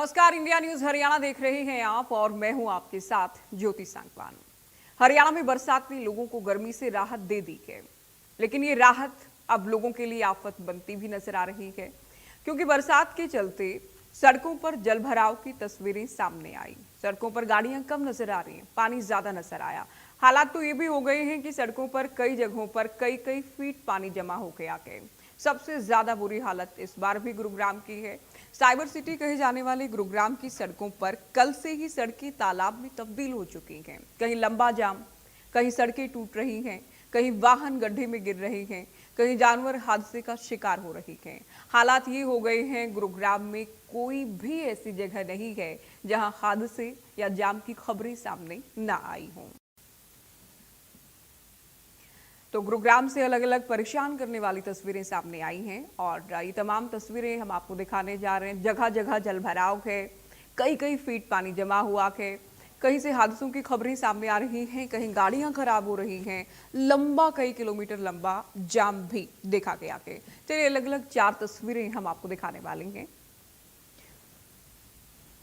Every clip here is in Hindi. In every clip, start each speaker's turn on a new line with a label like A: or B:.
A: नमस्कार, इंडिया न्यूज हरियाणा देख रहे हैं आप और मैं हूं आपके साथ ज्योति सांगवान। हरियाणा में बरसात ने लोगों को गर्मी से राहत दे दी है, लेकिन ये राहत अब लोगों के लिए आफत बनती भी नजर आ रही है, क्योंकि बरसात के चलते सड़कों पर जलभराव की तस्वीरें सामने आई। सड़कों पर गाड़ियां कम नजर आ रही हैं, पानी ज्यादा नजर आया। हालात तो ये भी हो गए हैं कि सड़कों पर कई जगहों पर कई कई फीट पानी जमा हो गया है। सबसे ज्यादा बुरी हालत इस बार भी गुरुग्राम की है। साइबर सिटी कहे जाने वाले गुरुग्राम की सड़कों पर कल से ही सड़कें तालाब में तब्दील हो चुकी हैं। कहीं लंबा जाम, कहीं सड़कें टूट रही हैं, कहीं वाहन गड्ढे में गिर रहे हैं, कहीं जानवर हादसे का शिकार हो रही हैं। हालात ये हो गए हैं, गुरुग्राम में कोई भी ऐसी जगह नहीं है जहां हादसे या जाम की खबरें सामने न आई हों। तो गुरुग्राम से अलग अलग परेशान करने वाली तस्वीरें सामने आई हैं और ये तमाम तस्वीरें हम आपको दिखाने जा रहे हैं। जगह जगह जलभराव है, कई कई फीट पानी जमा हुआ है, कहीं से हादसों की खबरें सामने आ रही हैं, कहीं गाड़ियां खराब हो रही हैं, लंबा कई किलोमीटर लंबा जाम भी देखा गया है। चलिए अलग अलग 4 तस्वीरें हम आपको दिखाने वाले हैं।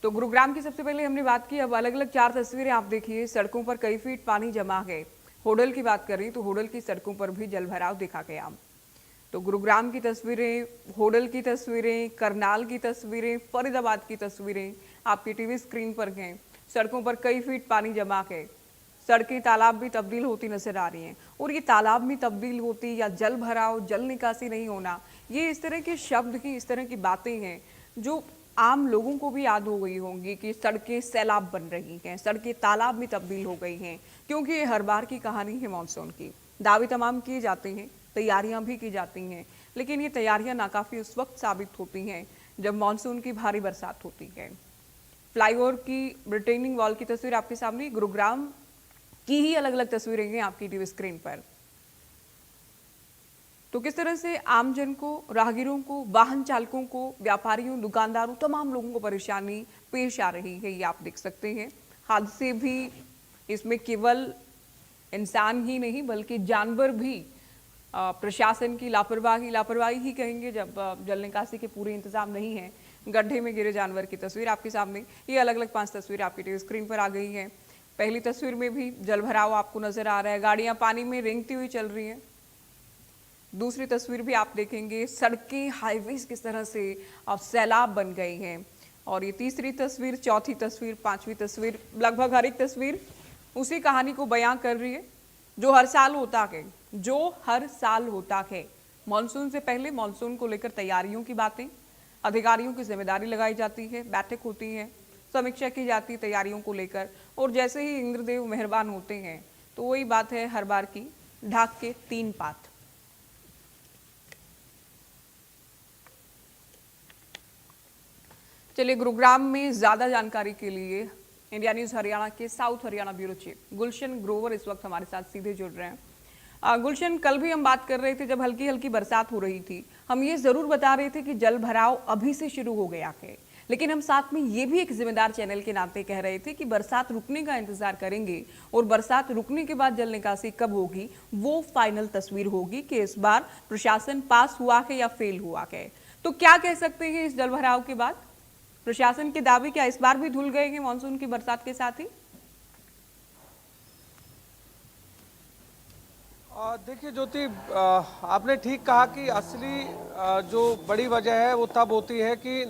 A: तो गुरुग्राम की सबसे पहले हमने बात की, अब अलग अलग 4 तस्वीरें आप देखिए। सड़कों पर कई फीट पानी जमा है। होडल की बात करें तो होडल की सड़कों पर भी जलभराव देखा गया। तो गुरुग्राम की तस्वीरें, होडल की तस्वीरें, करनाल की तस्वीरें, फरीदाबाद की तस्वीरें आपकी टीवी स्क्रीन पर हैं। सड़कों पर कई फीट पानी जमा है। सड़कें तालाब में तब्दील होती नजर आ रही हैं। और ये तालाब में तब्दील होती या जल भराव, जल निकासी नहीं होना, ये इस तरह के शब्द की, इस तरह की बातें हैं जो आम लोगों को भी याद हो गई होंगी कि सड़कें सैलाब बन रही हैं, सड़कें तालाब में तब्दील हो गई हैं, क्योंकि ये हर बार की कहानी है मानसून की। दावे तमाम किए जाते हैं, तैयारियां भी की जाती हैं, लेकिन ये तैयारियां नाकाफी उस वक्त साबित होती हैं जब मानसून की भारी बरसात होती है। फ्लाईओवर की रिटेनिंग वॉल की तस्वीर आपके सामने, गुरुग्राम की ही अलग अलग तस्वीरें हैं आपकी टीवी स्क्रीन पर। तो किस तरह से आमजन को, राहगीरों को, वाहन चालकों को, व्यापारियों, दुकानदारों, तमाम लोगों को परेशानी पेश आ रही है, ये आप देख सकते हैं। हादसे भी इसमें केवल इंसान ही नहीं बल्कि जानवर भी प्रशासन की लापरवाही ही कहेंगे जब जल निकासी के पूरे इंतजाम नहीं है। गड्ढे में गिरे जानवर की तस्वीर आपके सामने, ये अलग अलग 5 तस्वीर आपकी टीवी स्क्रीन पर आ गई है। पहली तस्वीर में भी जलभराव आपको नजर आ रहा है, गाड़ियां पानी में रेंगती हुई चल रही हैं। दूसरी तस्वीर भी आप देखेंगे, सड़कें, हाईवेज किस तरह से अब सैलाब बन गई हैं। और ये तीसरी तस्वीर, चौथी तस्वीर, 5वीं तस्वीर, लगभग हर एक तस्वीर उसी कहानी को बयां कर रही है जो हर साल होता है। मानसून से पहले मानसून को लेकर तैयारियों की बातें, अधिकारियों की जिम्मेदारी लगाई जाती है, बैठक होती है, समीक्षा की जाती है तैयारियों को लेकर, और जैसे ही इंद्रदेव मेहरबान होते हैं तो वही बात है हर बार की, ढाक के 3 पात। चलिए गुरुग्राम में ज्यादा जानकारी के लिए इंडिया न्यूज हरियाणा के south Haryana bureau chief Gulshan Grover इस वक्त हमारे साथ सीधे जुड़ रहे हैं। गुलशन, कल भी हम बात कर रहे थे जब हल्की हल्की बरसात हो रही थी, हम ये जरूर बता रहे थे कि जल भराव अभी से शुरू हो गया है, लेकिन हम साथ में ये भी एक जिम्मेदार चैनल के नाते कह रहे थे कि बरसात रुकने का इंतजार करेंगे और बरसात रुकने के बाद जल निकासी कब होगी वो फाइनल तस्वीर होगी कि इस बार प्रशासन पास हुआ है या फेल हुआ है। तो क्या कह सकते हैं इस जल भराव के बाद? प्रशासन के दावे क्या इस बार भी धुल गए हैं मानसून की बरसात के साथ ही?
B: देखिए ज्योति, आपने ठीक कहा कि असली जो बड़ी वजह है वो तब होती है कि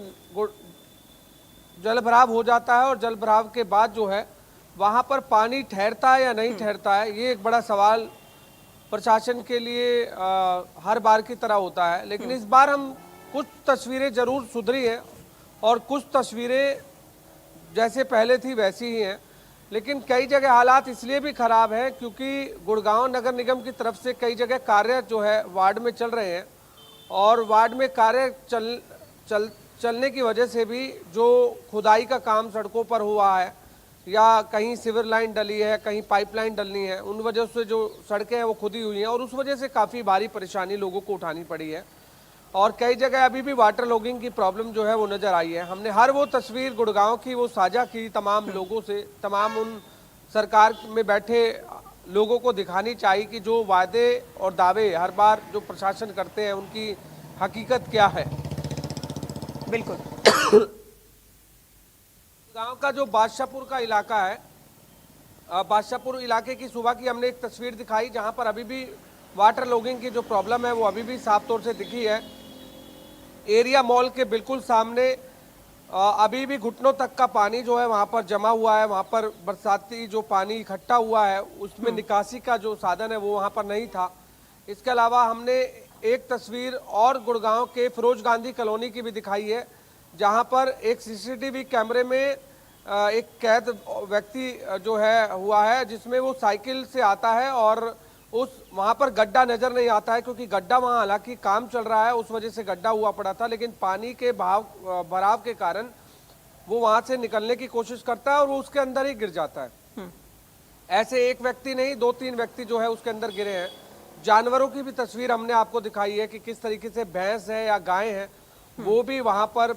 B: जलभराव हो जाता है और जलभराव के बाद जो है वहाँ पर पानी ठहरता है या नहीं ठहरता है, ये एक बड़ा सवाल प्रशासन के लिए हर बार की तरह होता है। लेकिन इस बार हम कुछ तस्वीरें जरूर सुधरी हैं और कुछ तस्वीरें जैसे पहले थी वैसी ही हैं, लेकिन कई जगह हालात इसलिए भी ख़राब हैं क्योंकि गुड़गांव नगर निगम की तरफ से कई जगह कार्य जो है वार्ड में चल रहे हैं और वार्ड में कार्य चलने की वजह से भी जो खुदाई का काम सड़कों पर हुआ है या कहीं सीवर लाइन डली है, कहीं पाइपलाइन डलनी है, उन वजह से जो सड़कें हैं वो खुदी हुई हैं और उस वजह से काफ़ी भारी परेशानी लोगों को उठानी पड़ी है और कई जगह अभी भी वाटर लॉगिंग की प्रॉब्लम जो है वो नज़र आई है। हमने हर वो तस्वीर गुड़गांव की वो साझा की तमाम लोगों से, तमाम उन सरकार में बैठे लोगों को दिखानी चाहिए कि जो वादे और दावे हर बार जो प्रशासन करते हैं उनकी हकीकत क्या है।
A: बिल्कुल।
B: गुड़गांव का जो बादशाहपुर का इलाका है, बादशाहपुर इलाके की सुबह की हमने एक तस्वीर दिखाई जहां पर अभी भी वाटर लॉगिंग की जो प्रॉब्लम है वो अभी भी साफ तौर से दिखी है। एरिया मॉल के बिल्कुल सामने अभी भी घुटनों तक का पानी जो है वहां पर जमा हुआ है। वहां पर बरसाती जो पानी इकट्ठा हुआ है उसमें निकासी का जो साधन है वो वहां पर नहीं था। इसके अलावा हमने एक तस्वीर और गुड़गांव के फिरोज गांधी कॉलोनी की भी दिखाई है, जहां पर एक सीसीटीवी कैमरे में एक कैद व्यक्ति जो है हुआ है, जिसमें वो साइकिल से आता है और उस वहां पर गड्ढा नजर नहीं आता है, क्योंकि गड्ढा वहां हालांकि काम चल रहा है उस वजह से गड्ढा हुआ पड़ा था, लेकिन पानी के भराव के कारण वो वहां से निकलने की कोशिश करता है और वो उसके अंदर ही गिर जाता है। ऐसे एक व्यक्ति नहीं, 2-3 व्यक्ति जो है उसके अंदर गिरे हैं। जानवरों की भी तस्वीर हमने आपको दिखाई है कि किस तरीके से भैंस है या गाय है वो भी वहां पर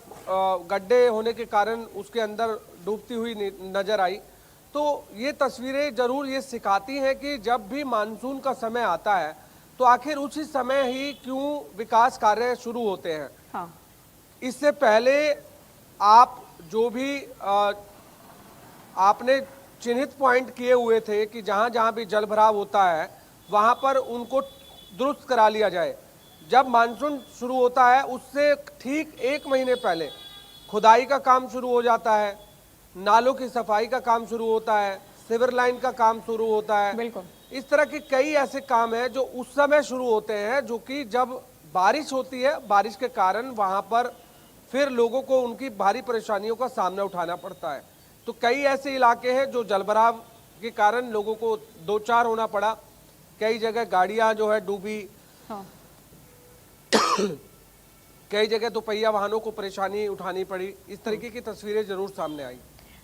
B: गड्ढे होने के कारण उसके अंदर डूबती हुई नजर आई। तो ये तस्वीरें जरूर ये सिखाती हैं कि जब भी मानसून का समय आता है तो आखिर उसी समय ही क्यों विकास कार्य शुरू होते हैं।
A: हाँ।
B: इससे पहले आप जो भी आपने चिन्हित पॉइंट किए हुए थे कि जहां जहां भी जल भराव होता है वहां पर उनको दुरुस्त करा लिया जाए। जब मानसून शुरू होता है उससे ठीक 1 महीने पहले खुदाई का काम शुरू हो जाता है, नालों की सफाई का काम शुरू होता है, सीवर लाइन का काम शुरू होता है।
A: बिल्कुल।
B: इस तरह के कई ऐसे काम हैं जो उस समय शुरू होते हैं, जो कि जब बारिश होती है, बारिश के कारण वहां पर फिर लोगों को उनकी भारी परेशानियों का सामना उठाना पड़ता है। तो कई ऐसे इलाके हैं जो जलभराव के कारण लोगों को दो चार होना पड़ा। कई जगह गाड़ियां जो है डूबी।
A: हाँ।
B: कई जगह तो पहिया वाहनों को परेशानी उठानी पड़ी। इस तरीके की तस्वीरें जरूर सामने आई।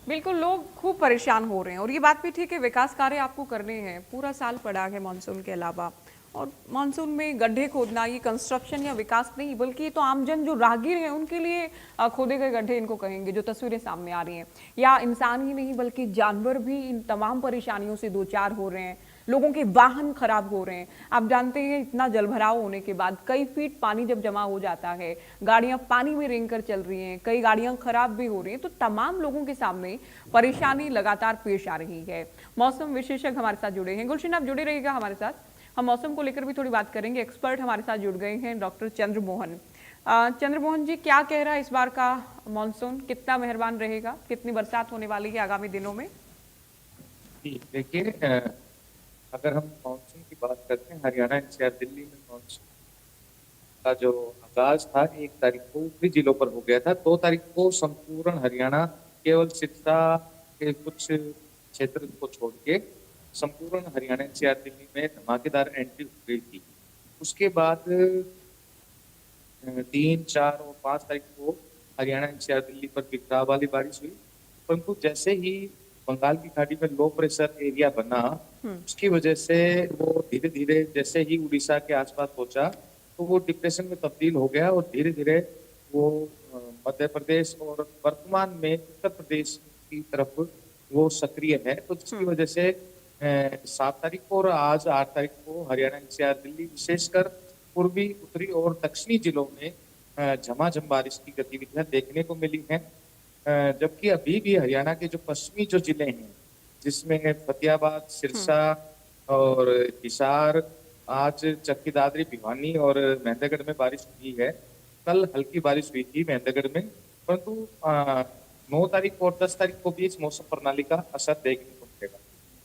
A: बिल्कुल, लोग खूब परेशान हो रहे हैं और ये बात भी ठीक है, विकास कार्य आपको करने हैं, पूरा साल पड़ा है मानसून के अलावा। और मानसून में गड्ढे खोदना ये कंस्ट्रक्शन या विकास नहीं, बल्कि ये तो आमजन जो राहगीर हैं उनके लिए खोदे गए गड्ढे इनको कहेंगे, जो तस्वीरें सामने आ रही हैं। या इंसान ही नहीं बल्कि जानवर भी इन तमाम परेशानियों से दो चार हो रहे हैं, लोगों के वाहन खराब हो रहे हैं। आप जानते हैं इतना जलभराव होने के बाद कई फीट पानी जब जमा हो जाता है, गाड़ियां पानी में रेंग कर चल रही हैं, कई गाड़ियां खराब भी हो रही हैं, तो तमाम लोगों के सामने परेशानी लगातार पेश आ रही है। मौसम विशेषज्ञ हमारे साथ जुड़े हैं। गुलशन, आप जुड़े रहिएगा हमारे साथ, हम मौसम को लेकर भी थोड़ी बात करेंगे। एक्सपर्ट हमारे साथ जुड़ गए हैं, डॉक्टर चंद्रमोहन। चंद्रमोहन जी, क्या कह रहा है इस बार का मानसून, कितना मेहरबान रहेगा, कितनी बरसात होने वाली है आगामी दिनों में?
C: देखिए, अगर हम मानसून की बात करते हैं, हरियाणा एनसीआर दिल्ली में मानसून का जो आगाज था 1 तारीख को ऊपरी जिलों पर हो गया था। 2 तारीख को संपूर्ण हरियाणा, केवल सिरसा के कुछ क्षेत्र को छोड़ के संपूर्ण हरियाणा एनसीआर दिल्ली में धमाकेदार एंट्री हो गई थी। उसके बाद 3, 4 और 5 तारीख को हरियाणा एनसीआर दिल्ली पर बिखराव वाली बारिश हुई, परंतु जैसे ही बंगाल की खाड़ी में लो प्रेशर एरिया बना, उसकी वजह से वो धीरे धीरे जैसे ही उड़ीसा के आसपास पहुंचा तो वो डिप्रेशन में तब्दील हो गया और धीरे धीरे वो मध्य प्रदेश और वर्तमान में उत्तर प्रदेश की तरफ वो सक्रिय है। तो जिसकी वजह से 7 तारीख को और आज 8 तारीख को हरियाणा एनसीआर दिल्ली, विशेषकर पूर्वी, उत्तरी और दक्षिणी जिलों में झमाझम बारिश की गतिविधियां देखने को मिली हैं। जबकि अभी भी हरियाणा के जो पश्चिमी जो जिले हैं, जिसमें फतेहाबाद, सिरसा और हिसार, आज चक्की दादरी, भिवानी और महेंद्रगढ़ में बारिश हुई है। कल हल्की बारिश हुई थी महेंद्रगढ़ में, परंतु 9 तारीख और 10 तारीख को भी इस मौसम प्रणाली का असर देखने को मिलेगा।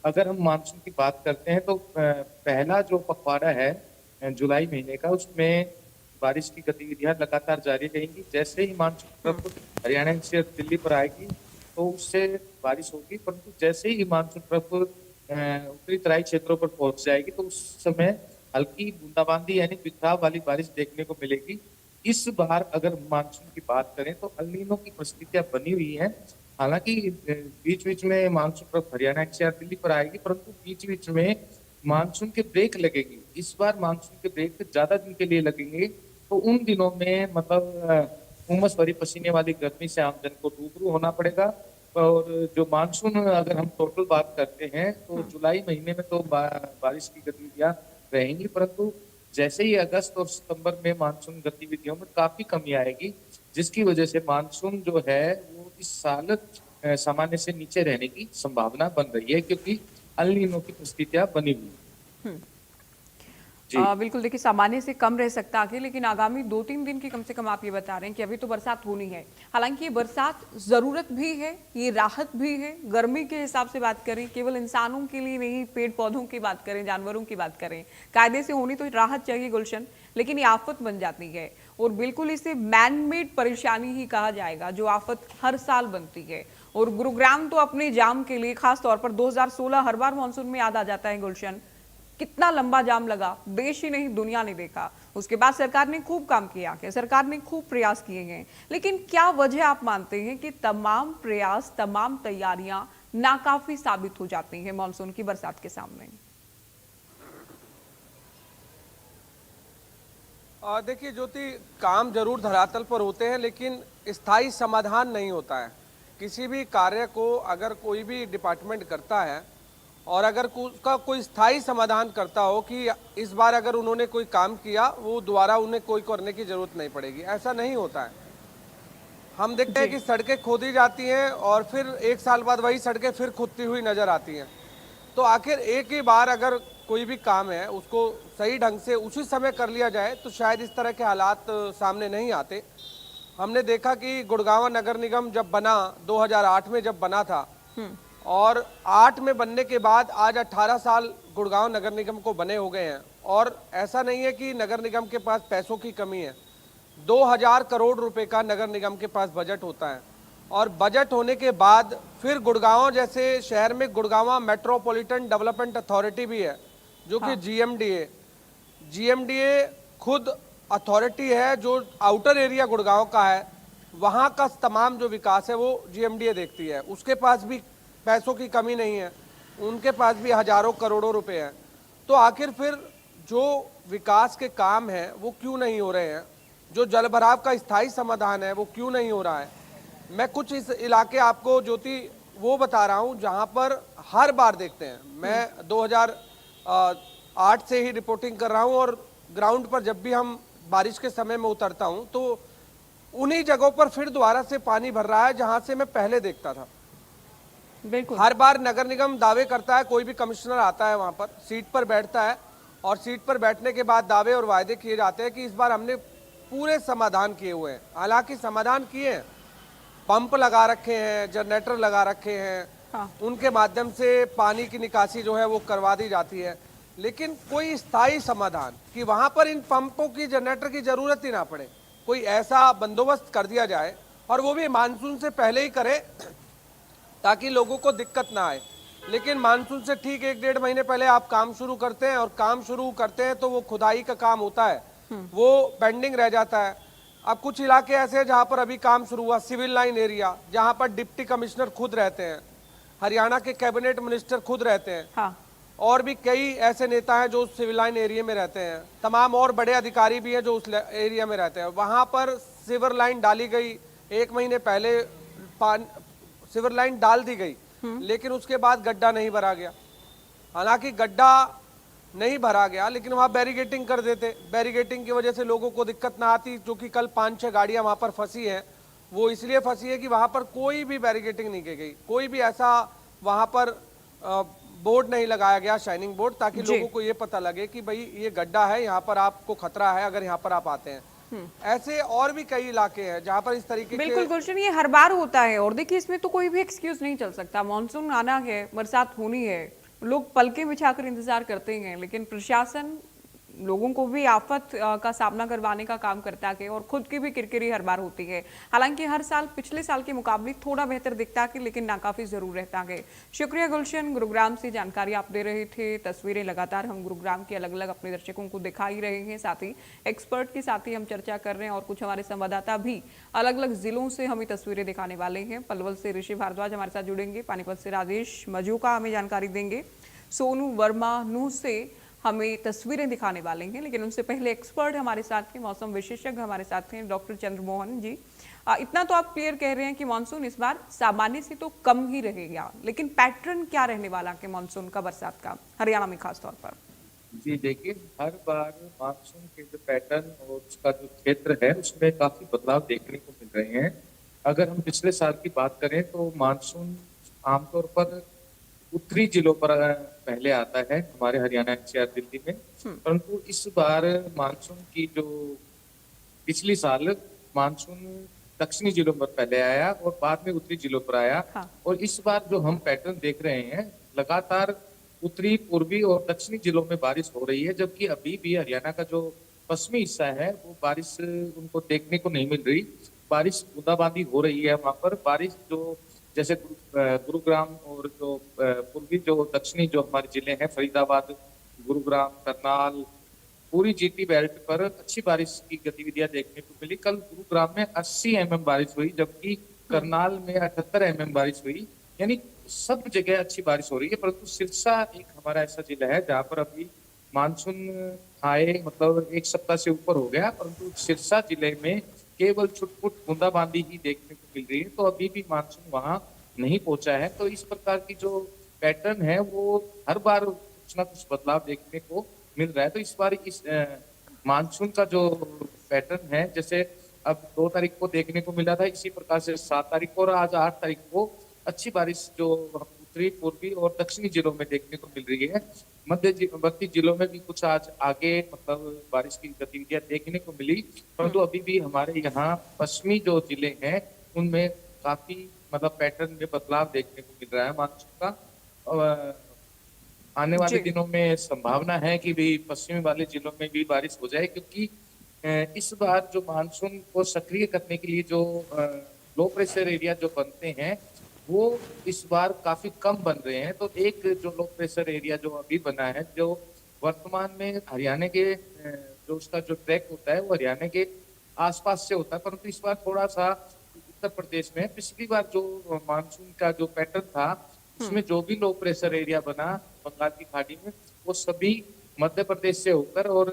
C: अगर हम मानसून की बात करते हैं तो पहला जो पखवाड़ा है जुलाई महीने का, उसमें बारिश की गतिविधियां लगातार जारी रहेंगी। जैसे ही मानसून हरियाणा से दिल्ली पर आएगी तो उससे बारिश होगी, परंतु जैसे ही मानसून ट्रफ उत्तरी तराई क्षेत्रों पर पहुंच जाएगी तो उस समय हल्की बूंदाबांदी यानी बिखराव वाली बारिश देखने को मिलेगी। इस बार अगर मानसून की बात करें तो अल नीनो की परिस्थितियां बनी हुई हैं। हालांकि बीच बीच में monsoon trough Haryana NCR Delhi पर आएगी, परंतु बीच बीच में मानसून के ब्रेक लगेगी। इस बार मानसून के ब्रेक ज्यादा दिन के लिए लगेंगे, तो उन दिनों में मतलब उमस भरी पसीने वाली गर्मी से आमजन को रूबरू होना पड़ेगा। और जो मानसून अगर हम टोटल बात करते हैं तो जुलाई महीने में तो बारिश की गतिविधियां रहेंगी, परंतु जैसे ही अगस्त और सितंबर में मानसून गतिविधियों में काफी कमी आएगी, जिसकी वजह से मानसून जो है वो इस साल सामान्य से नीचे रहने की संभावना बन रही है, क्योंकि अल नीनो की परिस्थितियां बनी हुई हैं। जी
A: बिल्कुल, देखिए सामान्य से कम रह सकता आगे, लेकिन आगामी 2-3 दिन की कम से कम आप ये बता रहे हैं कि अभी तो बरसात होनी है। हालांकि ये बरसात जरूरत भी है, ये राहत भी है। गर्मी के हिसाब से बात करें, केवल इंसानों के लिए नहीं, पेड़ पौधों की बात करें, जानवरों की बात करें, कायदे से होनी तो राहत चाहिए गुलशन, लेकिन ये आफत बन जाती है। और बिल्कुल इसे मैन मेड परेशानी ही कहा जाएगा, जो आफत हर साल बनती है। और गुरुग्राम तो अपने जाम के लिए, खास तौर पर 2016 हर बार मानसून में याद आ जाता है गुलशन। कितना लंबा जाम लगा, देश ही नहीं दुनिया ने देखा। उसके बाद सरकार ने खूब काम किया है, सरकार ने खूब प्रयास किए हैं, लेकिन क्या वजह आप मानते हैं कि तमाम प्रयास, तमाम तैयारियां नाकाफी साबित हो जाती हैं मानसून की बरसात के सामने?
B: देखिए ज्योति, काम जरूर धरातल पर होते हैं, लेकिन स्थायी समाधान नहीं होता है। किसी भी कार्य को अगर कोई भी डिपार्टमेंट करता है और अगर उसका कोई स्थायी समाधान करता हो कि इस बार अगर उन्होंने कोई काम किया, वो दोबारा उन्हें कोई करने की जरूरत नहीं पड़ेगी, ऐसा नहीं होता है। हम देखते हैं कि सड़कें खोदी जाती हैं और फिर 1 साल बाद वही सड़कें फिर खुदती हुई नजर आती हैं। तो आखिर एक ही बार अगर कोई भी काम है उसको सही ढंग से उसी समय कर लिया जाए तो शायद इस तरह के हालात सामने नहीं आते। हमने देखा कि गुड़गांव नगर निगम जब बना, 2008 में जब बना था, और 8 में बनने के बाद आज 18 साल गुड़गांव नगर निगम को बने हो गए हैं। और ऐसा नहीं है कि नगर निगम के पास पैसों की कमी है। 2000 करोड़ रुपए का नगर निगम के पास बजट होता है, और बजट होने के बाद फिर गुड़गांव जैसे शहर में गुड़गांव मेट्रोपॉलिटन डेवलपमेंट अथॉरिटी भी है, जो कि जीएमडीए खुद अथॉरिटी है जो आउटर एरिया गुड़गांव का है। वहां का तमाम जो विकास है वो जीएमडीए देखती है। उसके पास भी पैसों की कमी नहीं है, उनके पास भी हजारों करोड़ों रुपए हैं। तो आखिर फिर जो विकास के काम हैं वो क्यों नहीं हो रहे हैं? जो जलभराव का स्थायी समाधान है वो क्यों नहीं हो रहा है? मैं कुछ इस इलाके आपको ज्योति वो बता रहा हूं जहां पर हर बार देखते हैं। मैं 2008 से ही रिपोर्टिंग कर रहा हूं, और ग्राउंड पर जब भी हम बारिश के समय में उतरता हूं तो उन्हीं जगहों पर फिर दोबारा से पानी भर रहा है जहां से मैं पहले देखता था।
A: बिल्कुल।
B: हर बार नगर निगम दावे करता है, कोई भी कमिश्नर आता है वहां पर सीट पर बैठता है, और सीट पर बैठने के बाद दावे और वायदे किए जाते हैं कि इस बार हमने पूरे समाधान किए हुए हैं। हालांकि समाधान किए हैं, पंप लगा रखे हैं, जनरेटर लगा रखे हैं, उनके माध्यम से पानी की निकासी जो है वो करवा दी जाती है, लेकिन कोई स्थायी समाधान कि वहां पर इन पंपों की, जनरेटर की जरूरत ही ना पड़े, कोई ऐसा बंदोबस्त कर दिया जाए, और वो भी मानसून से पहले ही करे ताकि लोगों को दिक्कत ना आए। लेकिन मानसून से ठीक 1-1.5 महीने पहले आप काम शुरू करते हैं, और काम शुरू करते हैं तो वो खुदाई का काम होता है, वो पेंडिंग रह जाता है। अब कुछ इलाके ऐसे हैं जहां पर अभी काम शुरू हुआ, सिविल लाइन एरिया, जहां पर डिप्टी कमिश्नर खुद रहते हैं, हरियाणा के कैबिनेट मिनिस्टर खुद रहते हैं, और भी कई ऐसे नेता हैं जो उस सिविल लाइन एरिया में रहते हैं, तमाम और बड़े अधिकारी भी हैं जो उस एरिया में रहते हैं। वहां पर सिवर लाइन डाली गई, 1 महीने पहले सिवर लाइन डाल दी गई, लेकिन उसके बाद गड्ढा नहीं भरा गया। हालांकि गड्ढा नहीं भरा गया, लेकिन वहां बैरिगेटिंग कर देते। बैरिगेटिंग की वजह से लोगों को दिक्कत ना आती, जो कि कल 5-6 गाड़ियां वहां पर फंसी हैं। वो इसलिए फंसी है कि वहां पर कोई भी बैरिगेटिंग नहीं की गई, कोई भी ऐसा वहां पर बोर्ड नहीं लगाया गया, शाइनिंग बोर्ड, ताकि लोगों को ये पता लगे कि भाई ये गड्ढा है, यहाँ पर आपको खतरा है अगर यहाँ पर आप आते हैं। ऐसे और भी कई इलाके हैं जहां पर इस तरीके
A: बिल्कुल गुलशन, ये हर बार होता है। और देखिए इसमें तो कोई भी एक्सक्यूज नहीं चल सकता। मॉनसून आना है, बरसात होनी है, लोग पलके बिछाकर इंतजार करते हैं, लेकिन प्रशासन लोगों को भी आफत का सामना करवाने का काम करता है, और खुद की भी किरकिरी हर बार होती है। हालांकि हर साल पिछले साल के मुकाबले थोड़ा बेहतर दिखता है, लेकिन नाकाफी जरूर रहता है। शुक्रिया गुलशन, गुरुग्राम से जानकारी आप दे रहे थे। तस्वीरें लगातार हम गुरुग्राम की अलग अलग अपने दर्शकों को दिखा ही रहे हैं, साथ ही एक्सपर्ट के साथ ही हम चर्चा कर रहे हैं, और कुछ हमारे संवाददाता भी अलग अलग जिलों से हमें तस्वीरें दिखाने वाले हैं। पलवल से ऋषि भारद्वाज हमारे साथ जुड़ेंगे, पानीपत से राजेश मजूका हमें जानकारी देंगे, सोनू वर्मा नूह से हमें तस्वीरें दिखाने वाले हैं। लेकिन उनसे पहले एक्सपर्ट हमारे साथ हैं, मौसम विशेषज्ञ हमारे साथ हैं, डॉक्टर चंद्रमोहन जी। इतना तो आप क्लियर कह रहे हैं कि मानसून इस बार सामान्य से तो कम ही रहेगा, लेकिन पैटर्न क्या रहने वाला है मानसून का, बरसात का, हरियाणा में खास तौर पर?
C: जी देखिए, हर बार मानसून के जो पैटर्न और उसका जो क्षेत्र है उसमें काफी बदलाव देखने को मिल रहे हैं। अगर हम पिछले साल की बात करें तो मानसून आमतौर पर उत्तरी जिलों पर पहले आता है हमारे हरियाणा एनसीआर दिल्ली में, परंतु इस बार मानसून की जो पिछली साल मानसून दक्षिणी जिलों पर पहले आया और बाद में उत्तरी जिलों पर आया।
A: हाँ।
C: और इस बार जो हम पैटर्न देख रहे हैं, लगातार उत्तरी, पूर्वी और दक्षिणी जिलों में बारिश हो रही है, जबकि अभी भी हरियाणा का जो पश्चिमी हिस्सा है वो बारिश उनको देखने को नहीं मिल रही। बारिश बूंदाबांदी हो रही है वहां पर। बारिश जो जैसे गुरुग्राम और जो पूर्वी जो दक्षिणी जो हमारे जिले हैं, फरीदाबाद, गुरुग्राम, करनाल, पूरी जीटी बेल्ट पर अच्छी बारिश की गतिविधियां देखने को मिली। कल गुरुग्राम में 80 mm बारिश हुई, जबकि करनाल में 78 mm बारिश हुई। यानी सब जगह अच्छी बारिश हो रही है, परंतु सिरसा एक हमारा ऐसा जिला है जहाँ पर अभी मानसून आए मतलब एक सप्ताह से ऊपर हो गया, परंतु सिरसा जिले में केवल छुटपुट बूंदाबांदी ही देखने को मिल रही है। तो अभी भी मानसून वहां नहीं पहुंचा है। तो इस प्रकार की जो पैटर्न है वो हर बार कुछ ना कुछ बदलाव देखने को मिल रहा है। तो इस बार इस मानसून का जो पैटर्न है, जैसे अब 2 तारीख को देखने को मिला था, इसी प्रकार से 7 तारीख को और आज 8 तारीख को अच्छी बारिश जो उत्तरी, पूर्वी और दक्षिणी जिलों में देखने को मिल रही है। मध्यवर्ती जिलों में भी कुछ आज आगे मतलब बारिश की गतिविधियां देखने को मिली, परंतु अभी भी हमारे यहाँ पश्चिमी जो जिले हैं उनमें काफी मतलब पैटर्न में बदलाव देखने को मिल रहा है मानसून का। आने वाले
A: जी।
C: दिनों में संभावना है कि भी पश्चिमी वाले जिलों में भी बारिश हो जाए, क्योंकि इस बार जो मानसून को सक्रिय करने के लिए जो लो प्रेशर एरिया जो बनते हैं वो इस बार काफी कम बन रहे हैं। तो एक जो लो प्रेशर एरिया जो अभी बना है, जो वर्तमान में हरियाणा के जो उसका जो ट्रैक होता है वो हरियाणा के आसपास से होता है, परंतु इस बार थोड़ा सा उत्तर प्रदेश में, पिछली बार जो मानसून का जो पैटर्न था उसमें जो भी लो प्रेशर एरिया बना बंगाल की खाड़ी में, वो सभी मध्य प्रदेश से होकर और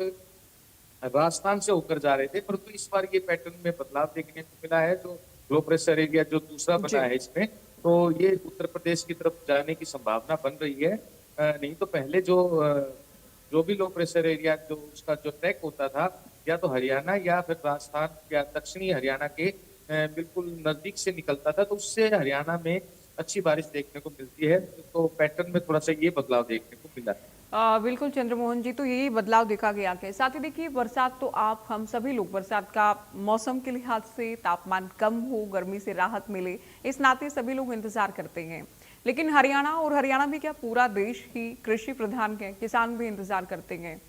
C: राजस्थान से होकर जा रहे थे। परंतु इस बार ये पैटर्न में बदलाव देखने को मिला है। जो लो प्रेशर एरिया जो दूसरा बना है इसमें, तो ये उत्तर प्रदेश की तरफ जाने की संभावना बन रही है। नहीं तो पहले जो भी लो प्रेशर एरिया जो उसका जो ट्रैक होता था, या तो हरियाणा या फिर राजस्थान या दक्षिणी हरियाणा के बिल्कुल नजदीक से निकलता था, तो उससे हरियाणा में अच्छी बारिश देखने को मिलती है। तो पैटर्न में थोड़ा सा ये बदलाव देखने को मिला है।
A: बिल्कुल चंद्रमोहन जी, तो यही बदलाव देखा गया है। साथ ही देखिए, बरसात तो आप हम सभी लोग बरसात का मौसम के लिहाज से तापमान कम हो, गर्मी से राहत मिले, इस नाते सभी लोग इंतजार करते हैं। लेकिन हरियाणा, और हरियाणा भी क्या पूरा देश ही कृषि प्रधान है, किसान भी इंतजार करते हैं।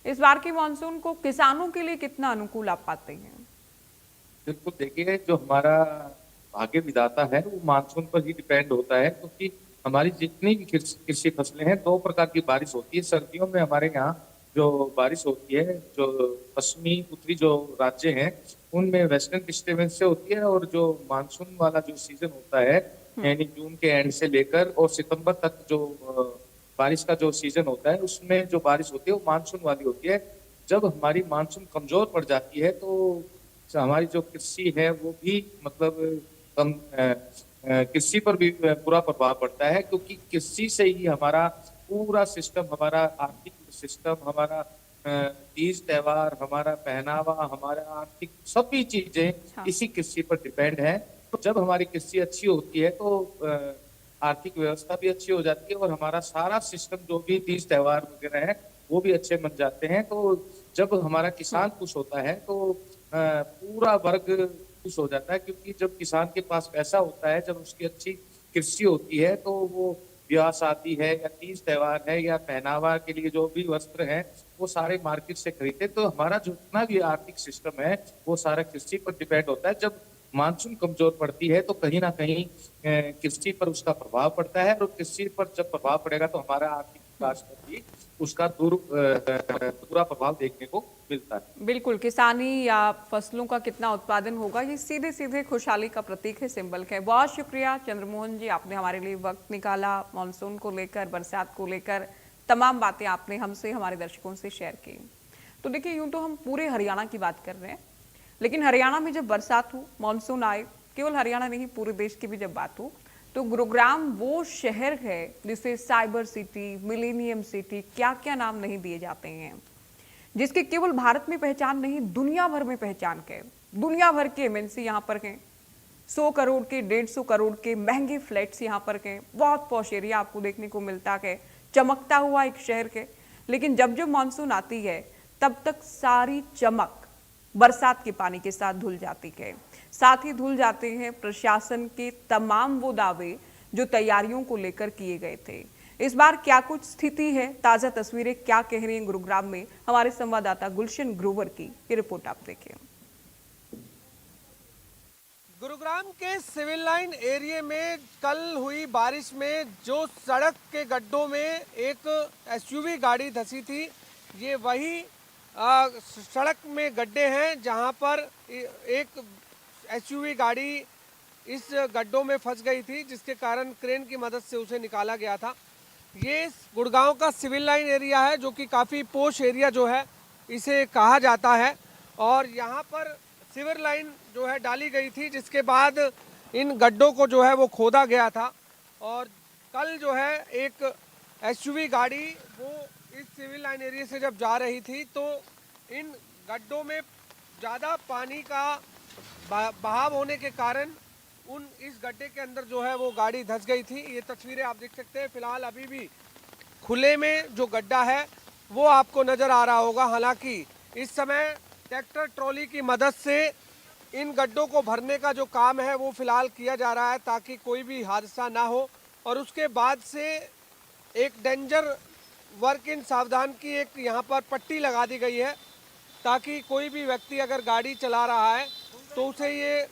A: इस बार की मानसून को किसानों के लिए कितना अनुकूल आप पाते हैं?
C: बिल्कुल, देखिए जो हमारा भाग्य विधाता है वो मानसून पर ही डिपेंड होता है, क्योंकि हमारी जितनी भी कृषि फसलें हैं, 2 प्रकार की बारिश होती है। सर्दियों में हमारे यहाँ जो बारिश होती है, जो पश्चिमी उत्तरी जो राज्य हैं उनमें वेस्टर्न डिस्टर्बेंस से होती है, और जो मानसून वाला जो सीजन होता है यानी जून के एंड से लेकर और सितंबर तक जो बारिश का जो सीजन होता है, उसमें जो बारिश होती है वो मानसून वाली होती है। जब हमारी मानसून कमजोर पड़ जाती है तो हमारी जो कृषि है वो भी मतलब कम कृषि पर भी बुरा प्रभाव पड़ता है, क्योंकि कृषि से ही हमारा पूरा सिस्टम, हमारा आर्थिक सिस्टम, हमारा तीज त्योहार, हमारा पहनावा, हमारा आर्थिक सभी चीजें
A: हाँ।
C: इसी कृषि पर डिपेंड है। तो जब हमारी कृषि अच्छी होती है तो आर्थिक व्यवस्था भी अच्छी हो जाती है और हमारा सारा सिस्टम जो भी तीज त्योहार वगैरह है वो भी अच्छे बन जाते हैं। तो जब हमारा किसान खुश होता है तो पूरा वर्ग खुश हो जाता है, क्योंकि जब किसान के पास पैसा होता है, जब उसकी अच्छी कृषि होती है, तो वो ब्याह शादी है या तीज त्योहार है या पहनावा के लिए जो भी वस्त्र है वो सारे मार्केट से खरीदते। तो हमारा जितना भी आर्थिक सिस्टम है वो सारा कृषि पर डिपेंड होता है। जब मानसून कमजोर पड़ती है तो कहीं ना कहीं कृषि पर उसका प्रभाव पड़ता है, और कृषि पर जब प्रभाव पड़ेगा तो हमारा आर्थिक विकास पर भी उसका बुरा प्रभाव देखने को मिलता है।
A: बिल्कुल, किसानी या फसलों का कितना उत्पादन होगा, ये सीधे सीधे खुशहाली का प्रतीक है, सिंबल है। बहुत शुक्रिया चंद्रमोहन जी, आपने हमारे लिए वक्त निकाला, मानसून को लेकर, बरसात को लेकर तमाम बातें आपने हमसे, हमारे दर्शकों से शेयर की। तो देखिए, यूं तो हम पूरे हरियाणा की बात कर रहे हैं, लेकिन हरियाणा में जब बरसात हो, मानसून आए, केवल हरियाणा नहीं पूरे देश की भी जब बात हो, तो गुरुग्राम वो शहर है जिसे साइबर सिटी, मिलेनियम सिटी, क्या क्या नाम नहीं दिए जाते हैं, जिसके केवल भारत में पहचान नहीं, दुनिया भर में पहचान के, दुनिया भर के एमएनसी यहाँ पर हैं। 100 करोड़ के 150 करोड़ के महंगे फ्लैट्स यहाँ पर के, बहुत पॉश एरिया आपको देखने को मिलता है, चमकता हुआ एक शहर के। लेकिन जब जब मानसून आती है तब तक सारी चमक बरसात के पानी के साथ धुल जाती है। साथ ही धुल जाते हैं प्रशासन के तमाम वो दावे जो तैयारियों को लेकर किए गए थे। इस बार क्या कुछ स्थिति है, ताजा तस्वीरें क्या कह रही हैं गुरुग्राम में, हमारे संवाददाता गुलशन ग्रोवर की ये रिपोर्ट आप देखिए।
B: गुरुग्राम के सिविल लाइन एरिया में कल हुई बारिश में जो सड़क के गड्ढों में एक एसयूवी गाड़ी धंसी थी, ये वही सड़क में गड्ढे हैं जहां पर एक एसयूवी गाड़ी इस गड्ढों में फंस गई थी, जिसके कारण क्रेन की मदद से उसे निकाला गया था। ये गुड़गांव का सिविल लाइन एरिया है जो कि काफ़ी पोश एरिया जो है इसे कहा जाता है, और यहाँ पर सिविल लाइन जो है डाली गई थी, जिसके बाद इन गड्ढों को जो है वो खोदा गया था। और कल जो है एक एसयूवी गाड़ी वो इस सिविल लाइन एरिया से जब जा रही थी तो इन गड्ढों में ज़्यादा पानी का बहाव होने के कारण इस गड्ढे के अंदर जो है वो गाड़ी धंस गई थी। ये तस्वीरें आप देख सकते हैं। फिलहाल अभी भी खुले में जो गड्ढा है वो आपको नज़र आ रहा होगा। हालांकि इस समय ट्रैक्टर ट्रॉली की मदद से इन गड्ढों को भरने का जो काम है वो फिलहाल किया जा रहा है ताकि कोई भी हादसा ना हो। और उसके बाद से एक डेंजर वर्क इन सावधान की एक यहाँ पर पट्टी लगा दी गई है ताकि कोई भी व्यक्ति अगर गाड़ी चला रहा है तो उसे ये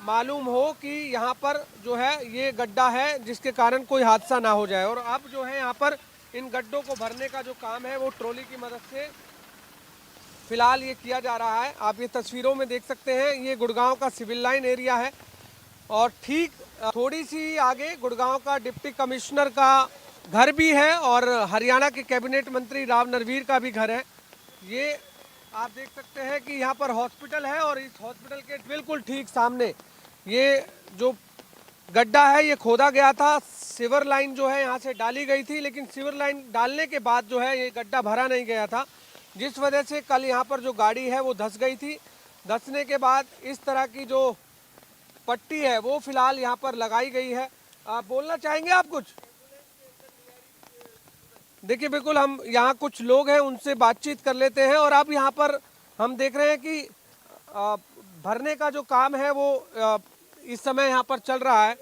B: मालूम हो कि यहाँ पर जो है ये गड्ढा है, जिसके कारण कोई हादसा ना हो जाए। और अब जो है यहाँ पर इन गड्ढों को भरने का जो काम है वो ट्रॉली की मदद से फिलहाल ये किया जा रहा है। आप ये तस्वीरों में देख सकते हैं, ये गुड़गांव का सिविल लाइन एरिया है और ठीक थोड़ी सी आगे गुड़गांव का डिप्टी कमिश्नर का घर भी है और हरियाणा के कैबिनेट मंत्री राव नरवीर का भी घर है। ये आप देख सकते हैं कि यहाँ पर हॉस्पिटल है और इस हॉस्पिटल के बिल्कुल ठीक सामने ये जो गड्ढा है ये खोदा गया था। सीवर लाइन जो है यहाँ से डाली गई थी, लेकिन सीवर लाइन डालने के बाद जो है ये गड्ढा भरा नहीं गया था, जिस वजह से कल यहाँ पर जो गाड़ी है वो धंस गई थी। धंसने के बाद इस तरह की जो पट्टी है वो फिलहाल यहाँ पर लगाई गई है। आप बोलना चाहेंगे आप कुछ? देखिए बिल्कुल, हम यहाँ कुछ लोग हैं उनसे बातचीत कर लेते हैं। और अब यहाँ पर हम देख रहे हैं कि भरने का जो काम है वो इस समय यहाँ पर चल रहा है।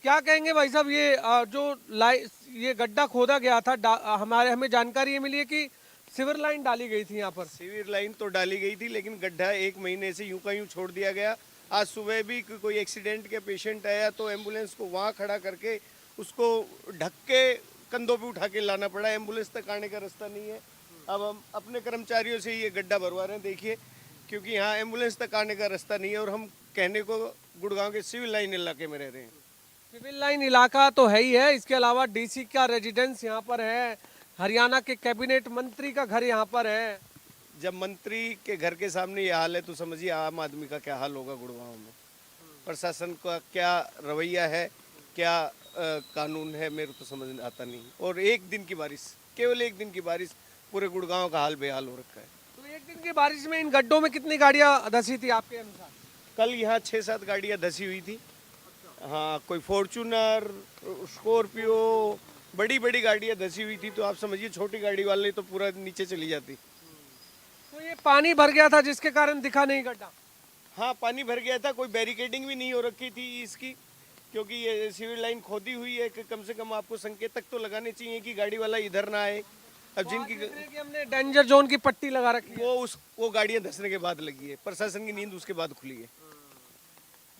B: क्या कहेंगे भाई साहब, ये गड्ढा खोदा गया था, हमें जानकारी ये मिली है कि सीवर लाइन डाली गई थी यहाँ पर।
D: सीवर लाइन तो डाली गई थी, लेकिन गड्ढा 1 महीने से यूं का यूं छोड़ दिया गया। आज सुबह भी कोई एक्सीडेंट के पेशेंट आया तो एम्बुलेंस को वहाँ खड़ा करके उसको ढक के कंधों पे उठा के लाना पड़ा। एम्बुलेंस तक आने का रास्ता नहीं है। अब हम अपने कर्मचारियों से ये गड्ढा भरवा रहे हैं, देखिए, क्योंकि यहाँ एम्बुलेंस तक आने का रास्ता नहीं है। और हम कहने को गुड़गांव के सिविल लाइन इलाके में रह रहे हैं।
B: सिविल लाइन इलाका तो है ही है, इसके अलावा डीसी का रेजिडेंस यहाँ पर है, हरियाणा के कैबिनेट मंत्री का घर यहाँ पर है।
D: जब मंत्री के घर के सामने ये हाल है तो समझिए आम आदमी का क्या हाल होगा गुड़गांव में। प्रशासन का क्या रवैया है, क्या कानून है, मेरे को समझ आता नहीं। और एक दिन की बारिश, केवल एक दिन की बारिश पूरे गुड़गांव का हाल बेहाल हो रखा है।
B: तो एक दिन की बारिश में इन गड्ढों में कितनी गाड़ियाँ धंसी थी आपके अनुसार?
D: कल यहाँ 6-7 गाड़ियाँ धंसी हुई थी। हाँ, कोई फॉर्चूनर, स्कॉर्पियो, बड़ी बड़ी गाड़ियाँ धंसी हुई थी। तो आप समझिए छोटी गाड़ी वाले तो पूरा नीचे चली जाती।
B: तो ये पानी भर गया था जिसके कारण दिखा नहीं गड्ढा?
D: हाँ, पानी भर गया था। कोई बैरिकेडिंग भी नहीं हो रखी थी इसकी, क्योंकि ये सिविल लाइन खोदी हुई है कि कम से कम आपको संकेत तक तो लगाने चाहिए कि गाड़ी वाला इधर ना आए। अब जिनकी
B: कि हमने डेंजर जोन की पट्टी लगा रखी है,
D: वो गाड़ियां धंसने के बाद लगी है। प्रशासन की नींद उसके बाद खुली है।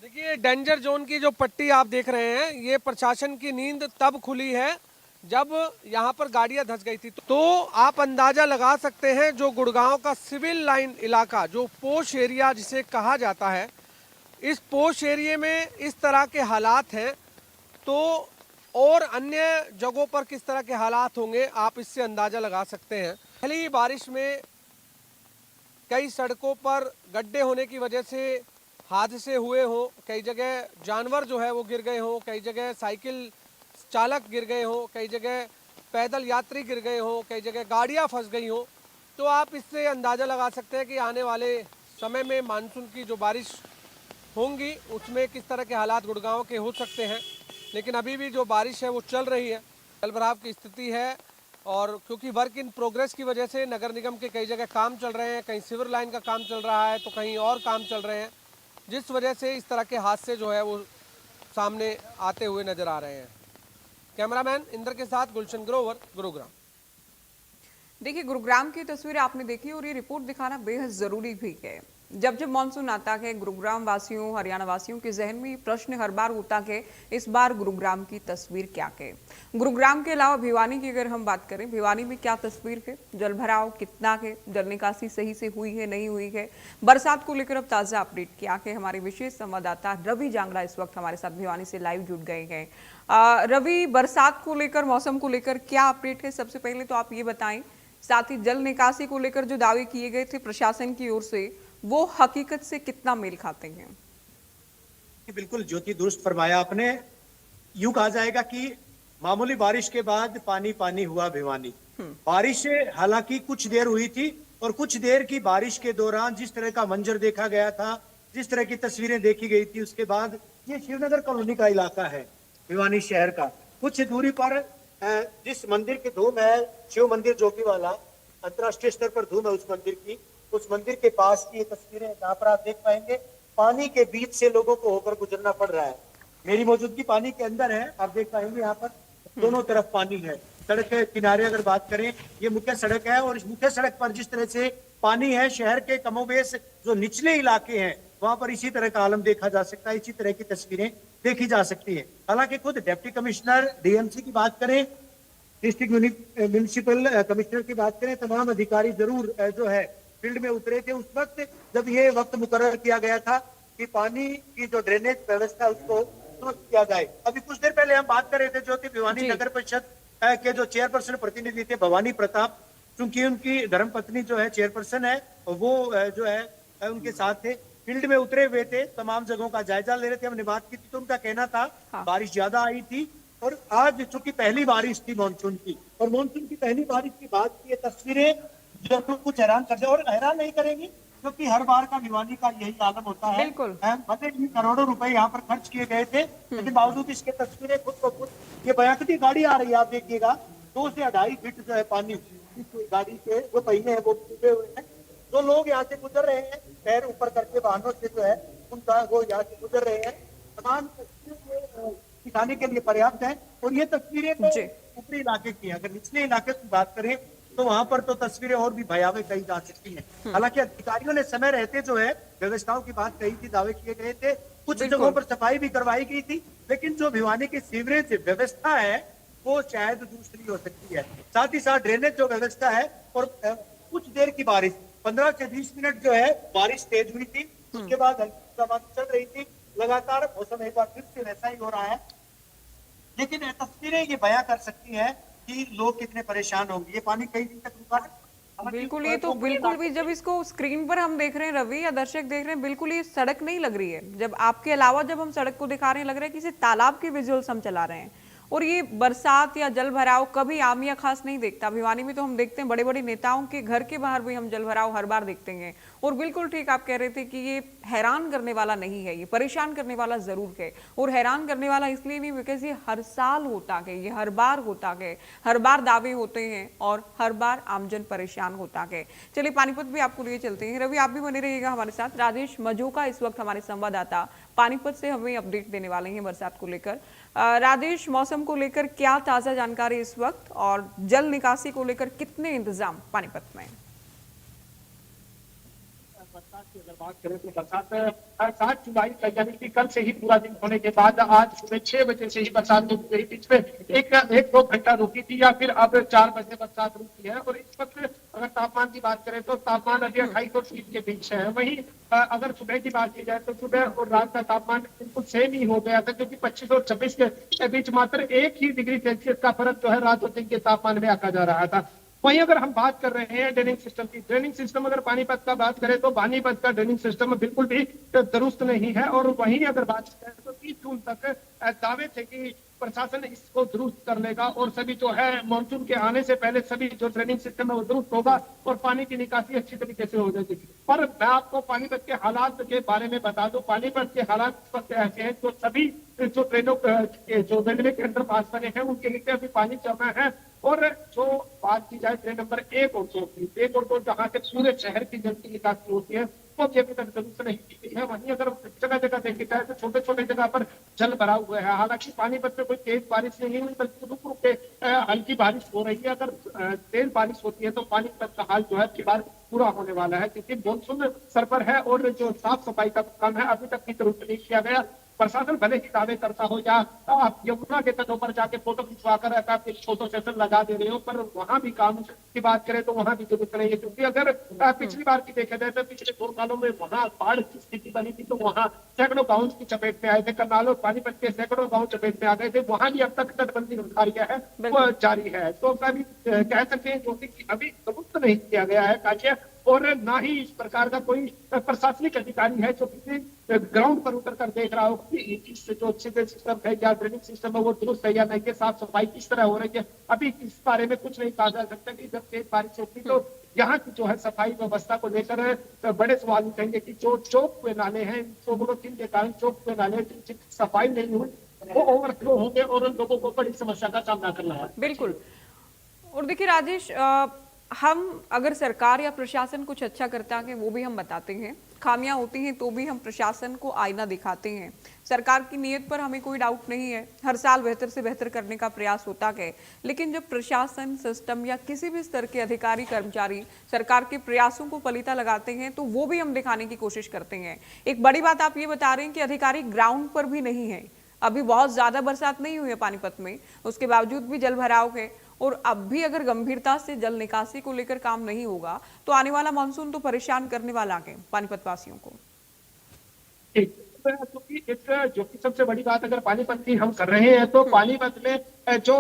B: देखिए, डेंजर जोन की जो पट्टी आप देख रहे हैं, ये प्रशासन की नींद तब खुली है जब यहाँ पर गाड़ियां धंस गई थी। तो आप अंदाजा लगा सकते हैं, जो गुड़गांव का सिविल लाइन इलाका, जो पोश एरिया जिसे कहा जाता है, इस पोश एरिया में इस तरह के हालात हैं, तो और अन्य जगहों पर किस तरह के हालात होंगे आप इससे अंदाजा लगा सकते हैं। पहली बारिश में कई सड़कों पर गड्ढे होने की वजह से हादसे हुए हों, कई जगह जानवर जो है वो गिर गए हों, कई जगह साइकिल चालक गिर गए हों, कई जगह पैदल यात्री गिर गए हों, कई जगह गाड़ियां फंस गई हों। तो आप इससे अंदाज़ा लगा सकते हैं कि आने वाले समय में मानसून की जो बारिश होंगी उसमें किस तरह के हालात गुड़गांव के हो सकते हैं, लेकिन अभी भी जो बारिश है वो चल रही है, जलभराव की स्थिति है। और क्योंकि वर्क इन प्रोग्रेस की वजह से नगर निगम के कई जगह काम चल रहे हैं, कहीं सीवर लाइन का काम चल रहा है तो कहीं और काम चल रहे हैं, जिस वजह से इस तरह के हादसे जो है वो सामने आते हुए नजर आ रहे हैं। कैमरामैन इंद्र के साथ गुलशन ग्रोवर, गुरुग्राम।
A: देखिए, गुरुग्राम की तस्वीरें आपने देखी और ये रिपोर्ट दिखाना बेहद जरूरी भी है। जब जब मानसून आता है, गुरुग्राम वासियों, हरियाणा वासियों के जहन में प्रश्न हर बार होता है, इस बार गुरुग्राम की तस्वीर क्या है। गुरुग्राम के अलावा भिवानी की अगर हम बात करें, भिवानी में क्या तस्वीर है, जलभराव कितना है, जल निकासी सही से हुई है नहीं हुई है, बरसात को लेकर अब ताजा अपडेट क्या है। हमारे विशेष संवाददाता रवि जांगड़ा इस वक्त हमारे साथ भिवानी से लाइव जुड़ गए हैं। रवि, बरसात को लेकर, मौसम को लेकर क्या अपडेट है, सबसे पहले तो आप ये बताएं। साथ ही जल निकासी को लेकर जो दावे किए गए थे प्रशासन की ओर से, वो हकीकत से कितना मेल खाते हैं?
E: बिल्कुल ज्योति दुरुस्त फरमाया आपने। यूं कहा जाएगा कि मामूली बारिश के बाद पानी पानी हुआ भिवानी। बारिश हालांकि कुछ देर हुई थी और कुछ देर की बारिश के दौरान जिस तरह का मंजर देखा गया था, जिस तरह की तस्वीरें देखी गई थी, उसके बाद ये शिवनगर कॉलोनी का इलाका है भिवानी शहर का। कुछ दूरी पर जिस मंदिर की धूम है, शिव मंदिर जोगीवाला, अंतर्राष्ट्रीय स्तर पर धूम है उस मंदिर की, उस मंदिर के पास की ये तस्वीरें जहाँ पर आप देख पाएंगे पानी के बीच से लोगों को होकर गुजरना पड़ रहा है। मेरी मौजूदगी पानी के अंदर है, आप देख पाएंगे यहाँ पर दोनों तरफ पानी है। सड़क के किनारे अगर बात करें, ये मुख्य सड़क है और इस मुख्य सड़क पर जिस तरह से पानी है, शहर के कमोबेश जो निचले इलाके हैं वहां पर इसी तरह का आलम देखा जा सकता है, इसी तरह की तस्वीरें देखी जा सकती है। हालांकि खुद डिप्टी कमिश्नर डीएमसी की बात करें, डिस्ट्रिक्ट म्यूनिसिपल कमिश्नर की बात करें, तमाम अधिकारी जरूर जो है फील्ड में उतरे थे उस वक्त जब ये वक्त मुकर्रर किया गया था कि पानी की जो ड्रेनेज व्यवस्था उसको दुरुस्त किया जाए। अभी कुछ देर पहले हम बात कर रहे थे ज्योति, भिवानी नगर परिषद के जो चेयरपर्सन प्रतिनिधि थे भवानी प्रताप, चूंकि उनकी धर्मपत्नी जो है चेयरपर्सन है, वो जो है उनके साथ थे, फील्ड में उतरे हुए थे, तमाम जगहों का जायजा ले रहे थे। हमने बात की थी तो उनका कहना था बारिश ज्यादा आई थी और आज चूंकि पहली बारिश थी मानसून की, और मानसून की पहली बारिश की बात की, ये तस्वीरें जो कुछ हैरान कर दे और हैरान नहीं करेंगी क्योंकि हर बार का भिवानी का यही आलम होता है।
A: बिल्कुल,
E: मतलब करोड़ों रुपए यहाँ पर खर्च किए गए थे, लेकिन बावजूद इसके तस्वीरें खुद को खुद, ये बयाकती गाड़ी आ रही है, आप देखिएगा 2 से 2.5 फीट जो है पानी इस गाड़ी के जो पहिए हैं वो डूबे हुए हैं। जो लोग यहाँ से गुजर रहे हैं पैर ऊपर करके वाहनों से जो है उनका वो यहाँ से गुजर रहे हैं, तमाम दिखाने के लिए पर्याप्त है। और ये तस्वीरें तो ऊपरी इलाके की है, अगर निचले इलाके की बात करें तो वहां पर तो तस्वीरें और भी भयावह कही जा सकती हैं। हालांकि अधिकारियों ने समय रहते जो है व्यवस्थाओं की बात कही थी, दावे किए गए थे, कुछ जगहों पर सफाई भी करवाई गई थी, लेकिन जो भिवानी की सीवरेज व्यवस्था है वो शायद दूसरी हो सकती है। साथ ही साथ ड्रेनेज जो व्यवस्था है, और कुछ देर की बारिश 15 से 20 मिनट जो है बारिश तेज हुई थी, उसके बाद हल्की चल रही थी, लगातार मौसम एक बार फिर से वैसा ही हो रहा है। लेकिन तस्वीरें ये बयां कर सकती है कि लोग कितने परेशान होंगे। ये पानी कई दिन तक रुका है।
A: बिल्कुल, ये तो बिल्कुल भी जब इसको स्क्रीन पर हम देख रहे हैं रवि या दर्शक देख रहे हैं, बिल्कुल ये सड़क नहीं लग रही है। जब आपके अलावा जब हम सड़क को दिखा रहे हैं, लग रहा है किसी तालाब के विजुअल्स हम चला रहे हैं। और ये बरसात या जल भराव कभी आम या खास नहीं देखता। भिवानी में तो हम देखते हैं बड़े बड़े नेताओं के घर के बाहर भी हम जल भराव हर बार देखते हैं। और बिल्कुल ठीक आप कह रहे थे कि ये हैरान करने वाला नहीं है, ये परेशान करने वाला जरूर है। और हैरान करने वाला इसलिए नहीं बिकॉज ये हर साल होता है, ये हर बार होता है, हर बार दावे होते हैं और हर बार आमजन परेशान होता है। चलिए पानीपत भी आपको लिए चलते हैं। रवि आप भी बने रहिएगा हमारे साथ। राजेश मजोका इस वक्त हमारे संवाददाता पानीपत से हमें अपडेट देने वाले हैं बरसात को लेकर। राजेश, मौसम को लेकर क्या ताजा जानकारी इस वक्त और जल निकासी को लेकर कितने इंतजाम पानीपत में?
F: बरसात की अगर बात करें तो बरसात 7 जुलाई तक यानी कि कल से ही पूरा दिन होने के बाद आज सुबह 6 बजे से ही बरसात रुक गई। बीच में एक 2 घंटा रुकी थी या फिर अब 4 बजे बरसात रुकी है। और इस वक्त अगर तापमान की बात करें तो तापमान अभी 28 और 30 के बीच है। वहीं अगर सुबह की बात की जाए तो सुबह और रात का तापमान बिल्कुल सेम ही हो गया था, क्योंकि 25 और 26 के बीच मात्र 1 ही डिग्री सेल्सियस का फर्क जो है रात और दिन के तापमान में आका जा रहा था। वहीं अगर हम बात कर रहे हैं ड्रेनिंग सिस्टम की, ड्रेनिंग सिस्टम अगर पानीपत का बात करें तो पानीपत का ड्रेनिंग सिस्टम बिल्कुल भी दुरुस्त नहीं है। और वहीं अगर बात करें तो 30 जून तक दावे थे कि प्रशासन इसको दुरुस्त कर लेगा और सभी जो है मानसून के आने से पहले सभी जो ड्रेनेज सिस्टम है वो दुरुस्त होगा और पानी की निकासी अच्छी तरीके से हो जाएगी। पर मैं आपको पानीपत के हालात के बारे में बता दूं, पानीपत के हालात इस वक्त ऐसे हैं, जो सभी जो ट्रेनों जो रेलवे के अंदर पास बने हैं उनके नीचे अभी पानी जमा है। और जो बात की जाए ट्रेन नंबर 1 और 2 की, 1 और 2 जहाँ से पूरे शहर की जल की निकासी होती है वो भी अभी तक दुरुस्त नहीं की गई है। वहीं अगर जगह जगह देखी जाए तो छोटे छोटे जगह पर जल भरा हुआ है। हालांकि पानीपत में कोई तेज बारिश नहीं हुई, बल्कि रुक रुक के हल्की बारिश हो रही है। अगर तेज बारिश होती है तो पानीपत का हाल जो है इस बार पूरा होने वाला है, क्योंकि मानसून सर पर है और जो साफ सफाई का काम है अभी तक भी दुरुस्त नहीं किया गया। प्रशासन भले ही दावे करता हो या आप यमुना के तटों पर जाके फोटो खिंचवा कर आप एक फोटो सेशन लगा दे रहे हो, पर वहां भी काम की बात करें तो वहां भी जरूरत नहीं है। क्योंकि अगर पिछली बार की देखा जाए तो पिछले 2 सालों में वहां बाढ़ की स्थिति बनी थी तो वहां सैकड़ों गांव की चपेट में आए थे। करनाल और पानीपत के सैकड़ों गांव चपेट में आ गए थे। वहां भी अब तक तटबंदी कार्य है वो जारी है। तो अभी कह सकते हैं जो कि अभी दुरुस्त नहीं किया गया है कार्य, और ना ही इस प्रकार का कोई प्रशासनिक अधिकारी है जो किसी ग्राउंड पर उतर कर देख रहा हो कि इस जो सीवेज सिस्टम है या ड्रेनेज सिस्टम है वो दुरुस्त है या नहीं, के साफ सफाई किस तरह हो रही है। अभी इस बारे में कुछ नहीं कहा जा सकता कि जब तेज बारिश होगी तो यहाँ की जो है सफाई व्यवस्था को लेकर बड़े सवाल उठेंगे कि जो चौक पे नाले हैं, सोबरोसिन के कारण चौक पे नाले की सफाई नहीं हुई वो ओवरफ्लो होंगे और उन लोगों को बड़ी समस्या का सामना करना है।
A: बिल्कुल। और देखिए राजेश, हम अगर सरकार या प्रशासन कुछ अच्छा करता है वो भी हम बताते हैं, खामियां होती हैं तो भी हम प्रशासन को आईना दिखाते हैं। सरकार की नीयत पर हमें कोई डाउट नहीं है, हर साल बेहतर से बेहतर करने का प्रयास होता है। लेकिन जब प्रशासन, सिस्टम या किसी भी स्तर के अधिकारी कर्मचारी सरकार के प्रयासों को पलीता लगाते हैं तो वो भी हम दिखाने की कोशिश करते हैं। एक बड़ी बात आप ये बता रहे हैं कि अधिकारी ग्राउंड पर भी नहीं है। अभी बहुत ज्यादा बरसात नहीं हुई है पानीपत में, उसके बावजूद भी जल भराव है। और अब भी अगर गंभीरता से जल निकासी को लेकर काम नहीं होगा तो आने वाला मानसून तो परेशान करने वाला है पानीपत वासियों को।
F: जो कि सबसे बड़ी बात अगर पानीपत की हम कर रहे हैं तो पानीपत में जो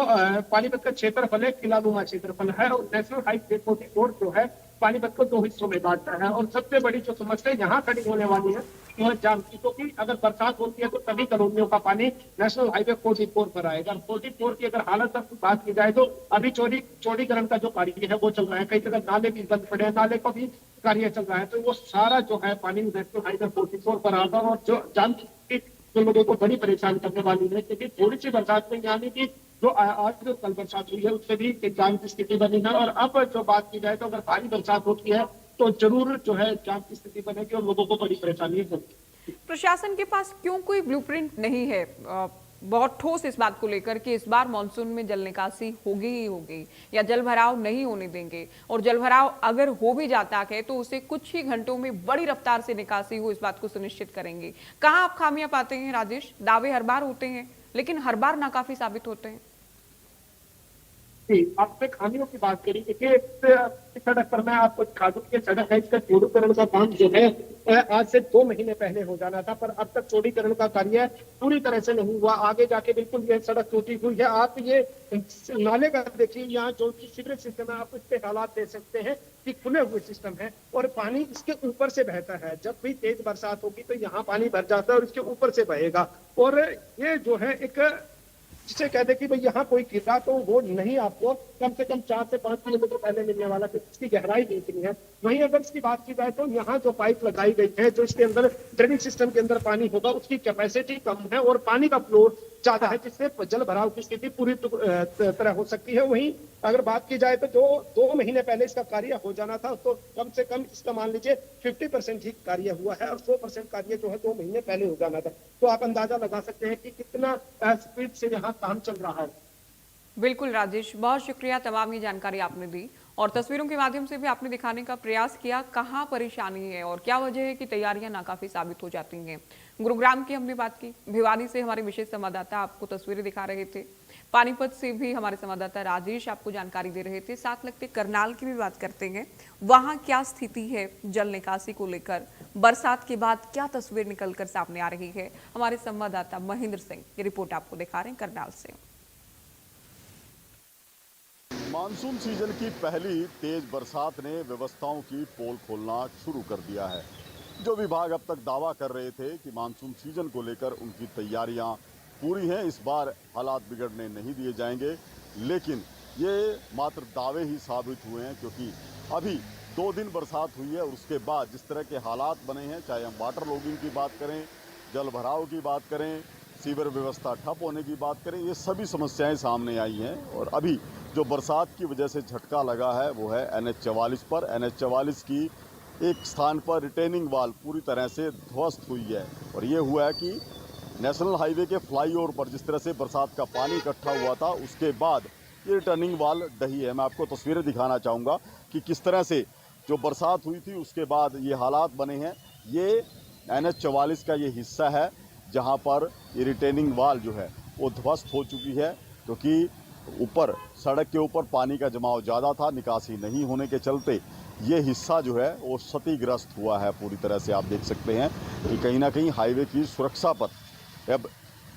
F: पानीपत का क्षेत्रफल है किलानुमा क्षेत्रफल है, और नेशनल हाईवे 44 जो है पानीपत को 2 हिस्सों में बांटता है। और सबसे बड़ी जो समस्या यहाँ खड़ी होने वाली है वो है जाम की, क्योंकि अगर बरसात होती है तो सभी कॉलोनियों का पानी नेशनल हाईवे 44 पर आएगा। 44 की अगर हालत तक बात की जाए तो अभी चौड़ीकरण का जो कार्य है वो चल रहा है, कई जगह नाले भी बंद पड़े हैं, नाले का भी कार्य चल रहा है। तो वो सारा जो है पानी नेशनल हाईवे 44 पर आता है और जो जाम की जो लोगों को बड़ी परेशानी करने वाली है, क्योंकि थोड़ी सी बरसात में यानी कि जो आज जो कल बरसात हुई है उससे भी जाम की स्थिति बनी है। और अब जो बात की जाए तो अगर भारी बरसात होती है तो जरूर जो है जाम की स्थिति बनेगी और लोगों को बड़ी परेशानी होगी।
A: प्रशासन के पास क्यों कोई ब्लूप्रिंट नहीं है बहुत ठोस इस बात को लेकर कि इस बार मानसून में जल निकासी होगी ही होगी या जल भराव नहीं होने देंगे, और जल भराव अगर हो भी जाता है तो उसे कुछ ही घंटों में बड़ी रफ्तार से निकासी हो, इस बात को सुनिश्चित करेंगे? कहाँ आप खामियां पाते हैं राजेश? दावे हर बार होते हैं लेकिन हर बार नाकाफी साबित होते हैं।
F: आपने खामियों की बात करी, देखिए सड़क पर मैं आपको दिखा दूं कि सड़क है इसका चौड़ीकरण का काम जो है आज से 2 महीने पहले हो जाना था, पर अब तक चौड़ीकरण का कार्य पूरी तरह से नहीं हुआ। आगे जाके बिल्कुल ये सड़क टूटी हुई है। आप ये नाले का देखिए, यहाँ जो सीवरेज सिस्टम है आप इसके हालात देख सकते हैं कि खुले हुए सिस्टम है और पानी इसके ऊपर से बहता है। जब भी तेज बरसात होगी तो यहाँ पानी भर जाता है और इसके ऊपर से बहेगा। और ये जो है एक जिसे कहते कि भाई यहाँ कोई गिरा तो वो नहीं आपको कम से कम 4 से 5 किलोमीटर पहले मिलने वाला, तो इसकी गहराई इतनी है। वहीं अगर इसकी बात की जाए तो यहाँ जो पाइप लगाई गई है, जो इसके अंदर ड्रेनेज सिस्टम के अंदर पानी होगा उसकी कैपेसिटी कम है और पानी का फ्लो ज्यादा है, जिससे जल भराव की स्थिति पूरी तरह हो सकती है। वहीं अगर बात की जाए तो जो 2 महीने पहले इसका कार्य हो जाना था तो कम से कम इसका मान लीजिए 50% ही कार्य हुआ है और 100% कार्य जो है 2 महीने पहले हो जाना था। तो आप अंदाजा लगा सकते हैं कि कितना स्पीड से यहाँ काम चल रहा है।
A: बिल्कुल राजेश, बहुत शुक्रिया, तमाम ये जानकारी आपने दी और तस्वीरों के माध्यम से भी आपने दिखाने का प्रयास किया कहाँ परेशानी है और क्या वजह है कि तैयारियां नाकाफी साबित हो जाती हैं। गुरुग्राम की हमने बात की, भिवानी से हमारे विशेष संवाददाता आपको तस्वीरें दिखा रहे थे, पानीपत से भी हमारे संवाददाता राजेश आपको जानकारी दे रहे थे। साथ लगते करनाल की भी बात करते हैं, वहां क्या स्थिति है जल निकासी को लेकर, बरसात के बाद क्या तस्वीर निकलकर सामने आ रही है। हमारे संवाददाता महेंद्र सिंह ये रिपोर्ट आपको दिखा रहे हैं करनाल से।
G: मानसून सीजन की पहली तेज बरसात ने व्यवस्थाओं की पोल खोलना शुरू कर दिया है। जो विभाग अब तक दावा कर रहे थे कि मानसून सीजन को लेकर उनकी तैयारियां पूरी हैं, इस बार हालात बिगड़ने नहीं दिए जाएंगे। लेकिन ये मात्र दावे ही साबित हुए हैं, क्योंकि अभी 2 दिन बरसात हुई है और उसके बाद जिस तरह के हालात बने हैं, चाहे हम वाटर लॉगिंग की बात करें, जल भराव की बात करें, सीवर व्यवस्था ठप होने की बात करें, ये सभी समस्याएं सामने आई हैं। और अभी जो बरसात की वजह से झटका लगा है वो है NH-44 पर। NH-44 की एक स्थान पर रिटेनिंग वाल पूरी तरह से ध्वस्त हुई है और ये हुआ है कि नेशनल हाईवे के फ्लाईओवर पर जिस तरह से बरसात का पानी इकट्ठा हुआ था, उसके बाद ये रिटर्निंग वाल ढही है। मैं आपको तस्वीरें दिखाना चाहूँगा कि किस तरह से जो बरसात हुई थी उसके बाद ये हालात बने हैं। ये NH-44 का ये हिस्सा है जहाँ पर ये रिटेनिंग वाल जो है वो ध्वस्त हो चुकी है, क्योंकि ऊपर सड़क के ऊपर पानी का जमाव ज़्यादा था, निकासी नहीं होने के चलते ये हिस्सा जो है वो क्षतिग्रस्त हुआ है पूरी तरह से। आप देख सकते हैं कि कहीं ना कहीं हाईवे की सुरक्षा पर अब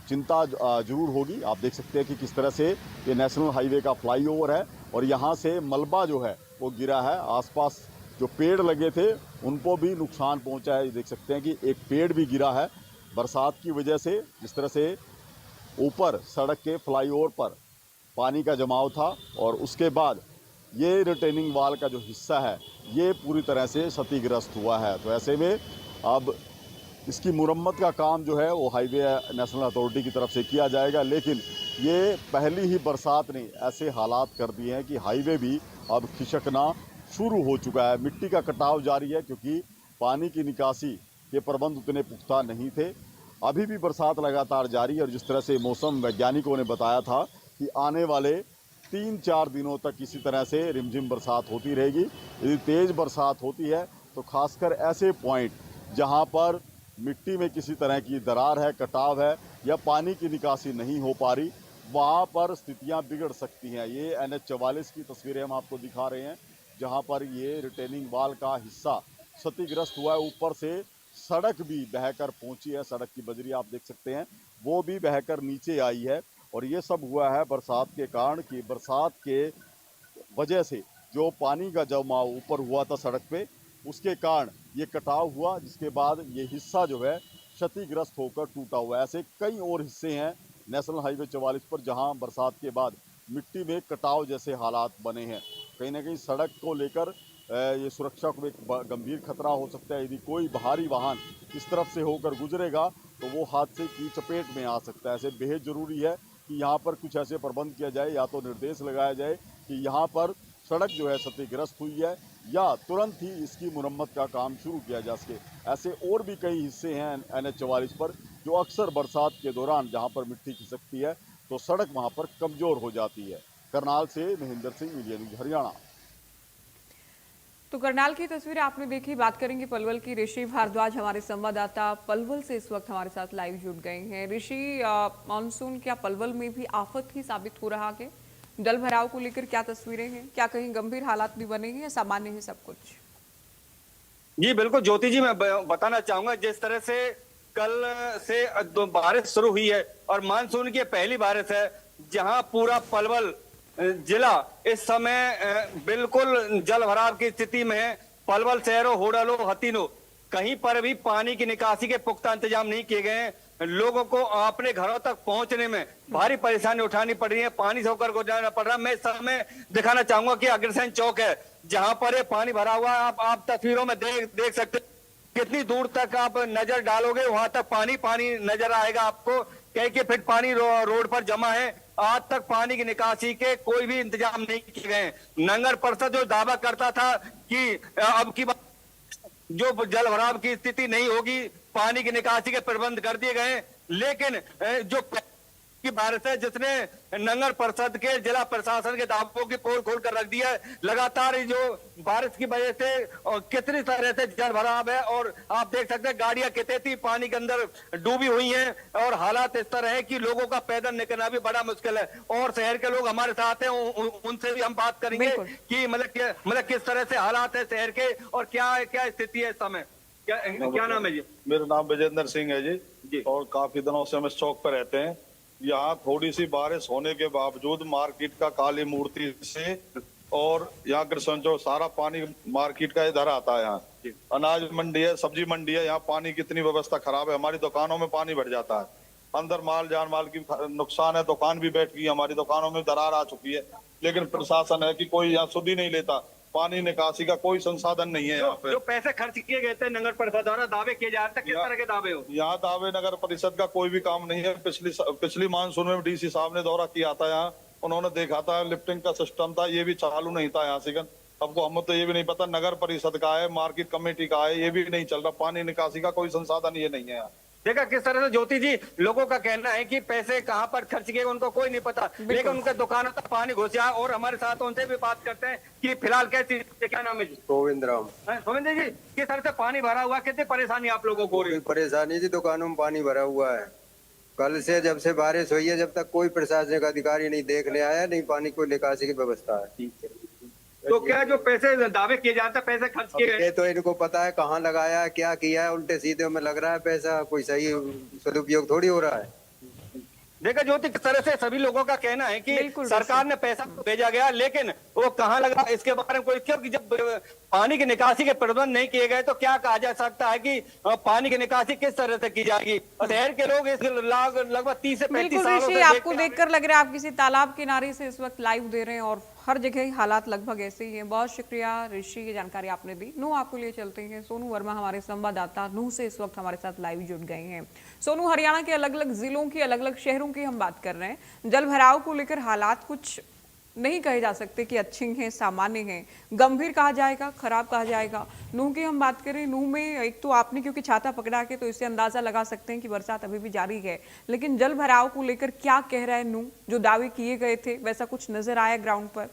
G: चिंता जरूर होगी। आप देख सकते हैं कि किस तरह से ये नेशनल हाईवे का फ्लाईओवर है और यहाँ से मलबा जो है वो गिरा है। आसपास जो पेड़ लगे थे उनको भी नुकसान पहुँचा है। देख सकते हैं कि एक पेड़ भी गिरा है बरसात की वजह से। जिस तरह से ऊपर सड़क के फ्लाईओवर पर पानी का जमाव था और उसके बाद ये रिटेनिंग वाल का जो हिस्सा है ये पूरी तरह से क्षतिग्रस्त हुआ है। तो ऐसे में अब इसकी मुरम्मत का काम जो है वो हाईवे नेशनल अथॉरिटी की तरफ से किया जाएगा। लेकिन ये पहली ही बरसात ने ऐसे हालात कर दिए हैं कि हाईवे भी अब खिसकना शुरू हो चुका है। मिट्टी का कटाव जारी है क्योंकि पानी की निकासी के प्रबंध उतने पुख्ता नहीं थे। अभी भी बरसात लगातार जारी है और जिस तरह से मौसम वैज्ञानिकों ने बताया था कि आने वाले 3-4 दिनों तक इसी तरह से रिमझिम बरसात होती रहेगी। यदि तेज़ बरसात होती है तो खासकर ऐसे पॉइंट जहां पर मिट्टी में किसी तरह की दरार है, कटाव है या पानी की निकासी नहीं हो पा रही, वहां पर स्थितियां बिगड़ सकती हैं। ये NH-44 की तस्वीरें हम आपको दिखा रहे हैं जहां पर ये रिटेनिंग वाल का हिस्सा क्षतिग्रस्त हुआ है। ऊपर से सड़क भी बहकर पहुंची है, सड़क की बजरी आप देख सकते हैं वो भी बहकर नीचे आई है। और ये सब हुआ है बरसात के कारण कि बरसात के वजह से जो पानी का जमाव ऊपर हुआ था सड़क पे, उसके कारण ये कटाव हुआ, जिसके बाद ये हिस्सा जो है क्षतिग्रस्त होकर टूटा हुआ है। ऐसे कई और हिस्से हैं नेशनल हाईवे 44 पर जहां बरसात के बाद मिट्टी में कटाव जैसे हालात बने हैं। कहीं ना कहीं सड़क को लेकर ये सुरक्षा को एक गंभीर खतरा हो सकता है। यदि कोई बाहरी वाहन इस तरफ से होकर गुजरेगा तो वो हादसे की चपेट में आ सकता है। ऐसे बेहद ज़रूरी है कि यहाँ पर कुछ ऐसे प्रबंध किया जाए, या तो निर्देश लगाया जाए कि यहाँ पर सड़क जो है क्षतिग्रस्त हुई है या तुरंत ही इसकी मुरम्मत का काम शुरू किया जा सके। ऐसे और भी कई हिस्से हैं NH-44 पर जो अक्सर बरसात के दौरान जहाँ पर मिट्टी खिसकती है तो सड़क वहाँ पर कमज़ोर हो जाती है। करनाल से महेंद्र सिंह, मीडिया न्यूज़, हरियाणा।
A: तो करनाल की तस्वीरें आपने देखी। बात करेंगे पलवल की। ऋषि भारद्वाज हमारे संवाददाता पलवल से इस वक्त हमारे साथ लाइव जुड़ गए हैं। ऋषि, मानसून क्या पलवल में भी आफत ही साबित हो रहा है? जल भराव को लेकर क्या तस्वीरें हैं? क्या कहीं गंभीर हालात भी बने हैं या सामान्य है सब कुछ?
H: जी बिल्कुल ज्योति जी, मैं बताना चाहूंगा जिस तरह से कल से बारिश शुरू हुई है और मानसून की पहली बारिश है, जहां पूरा पलवल जिला इस समय बिल्कुल जल भराव की स्थिति में है। पलवल शहरों, होडलो, हथीनो कहीं पर भी पानी की निकासी के पुख्ता इंतजाम नहीं किए गए हैं। लोगों को अपने घरों तक पहुंचने में भारी परेशानी उठानी पड़ रही है, पानी से होकर गुजरना पड़ रहा है। मैं इस समय दिखाना चाहूंगा कि अग्रसेन चौक है जहां पर ये पानी भरा हुआ है। आप तस्वीरों में देख सकते हैं कितनी दूर तक आप नजर डालोगे वहां तक पानी पानी नजर आएगा आपको। कई फीट पानी रोड पर जमा है। आज तक पानी की निकासी के कोई भी इंतजाम नहीं किए गए। नगर परिषद जो दावा करता था कि अब की जो जल भराव की स्थिति नहीं होगी, पानी की निकासी के प्रबंध कर दिए गए, लेकिन जो की बारिश है जिसने नगर परिषद के, जिला प्रशासन के दावों की पोल खोल कर रख दिया है। लगातार जो बारिश की वजह से और कितनी तरह से जल भराव है और आप देख सकते हैं गाड़ियां कितनी पानी के अंदर डूबी हुई हैं और हालात इस तरह है कि लोगों का पैदल निकलना भी बड़ा मुश्किल है। और शहर के लोग हमारे साथ हैं, उनसे भी हम बात करेंगे कि मतलब किस तरह से हालात है शहर के और क्या स्थिति है इस समय। क्या नाम है जी?
I: मेरा नाम विजेंद्र सिंह है जी और काफी दिनों से हम इस चौक पर रहते हैं। यहाँ थोड़ी सी बारिश होने के बावजूद मार्केट का काली मूर्ति से और यहाँ कृष्ण जो सारा पानी मार्केट का इधर आता है। यहाँ अनाज मंडी है, सब्जी मंडी है, यहाँ पानी की इतनी व्यवस्था खराब है, हमारी दुकानों में पानी भर जाता है अंदर माल जान माल की नुकसान है, दुकान भी बैठ गई, हमारी दुकानों में दरार आ चुकी है। लेकिन प्रशासन है कि कोई यहाँ सुध ही नहीं लेता, पानी निकासी का कोई संसाधन नहीं है यहाँ पे।
H: जो पैसे खर्च किए गए थे नगर परिषद द्वारा, दावे किए जा रहे थे, किस तरह के दावे हो?
I: यहाँ दावे नगर परिषद का कोई भी काम नहीं है। पिछली मानसून में डीसी साहब ने दौरा किया था यहाँ, उन्होंने देखा था, लिफ्टिंग का सिस्टम था, ये भी चालू नहीं था यहाँ से। सबको हम तो ये भी नहीं पता नगर परिषद का है, मार्केट कमेटी का है, ये भी नहीं चल रहा। पानी निकासी का कोई संसाधन ये नहीं है यहाँ।
H: देखा किस तरह से ज्योति जी, लोगों का कहना है कि पैसे कहां पर खर्च किए उनको कोई नहीं पता, लेकिन उनके दुकानों तक पानी घुस गया। और हमारे साथ उनसे भी बात करते हैं कि फिलहाल कैसी, क्या नाम है जी?
J: गोविंद राम।
H: गोविंद जी, किस तरह से पानी भरा हुआ, कितनी परेशानी आप लोगों को हो रही है?
J: परेशानी जी, दुकानों में पानी भरा हुआ है। कल से जब से बारिश हुई है, जब तक कोई प्रशासनिक अधिकारी नहीं देखने आया, नहीं पानी को निकासी की व्यवस्था है।
H: तो क्या जो पैसे दावे किए जाते हैं, पैसे खर्च किए गए,
J: ये तो इनको पता है कहाँ लगाया है, क्या किया है, उल्टे सीधे में लग रहा है पैसा, कोई सही सदुपयोग थोड़ी हो रहा है।
H: देखा ज्योति, किस तरह से सभी लोगों का कहना है कि सरकार ने पैसा तो भेजा गया, लेकिन वो कहाँ लगा इसके बारे में कोई, क्योंकि जब पानी की निकासी के प्रबंध नहीं किए गए तो क्या कहा जा सकता है कि पानी की निकासी किस तरह से की जाएगी? शहर के लोग इस लगभग 30 से 35 सालों से
A: आपको देखकर लग रहा है आप किसी तालाब किनारे से इस वक्त लाइव दे रहे हैं और हर जगह हालात लगभग ऐसे ही हैं। बहुत शुक्रिया ऋषि, ये जानकारी आपने दी। नूह आपको लिए चलते हैं। सोनू वर्मा हमारे संवाददाता नूह से इस वक्त हमारे साथ लाइव जुड़ गए हैं। सोनू, हरियाणा के अलग अलग जिलों की, अलग अलग शहरों की हम बात कर रहे हैं। जल भराव को लेकर हालात कुछ नहीं कहे जा सकते कि अच्छे हैं, सामान्य हैं, गंभीर कहा जाएगा, खराब कहा जाएगा। नूह की हम बात करें, नूह में एक तो आपने क्योंकि छाता पकड़ा के तो इससे अंदाजा लगा सकते हैं कि बरसात अभी भी जारी है, लेकिन जल भराव को लेकर क्या कह रहा है नूह? जो दावे किए गए थे वैसा कुछ नजर आया ग्राउंड पर?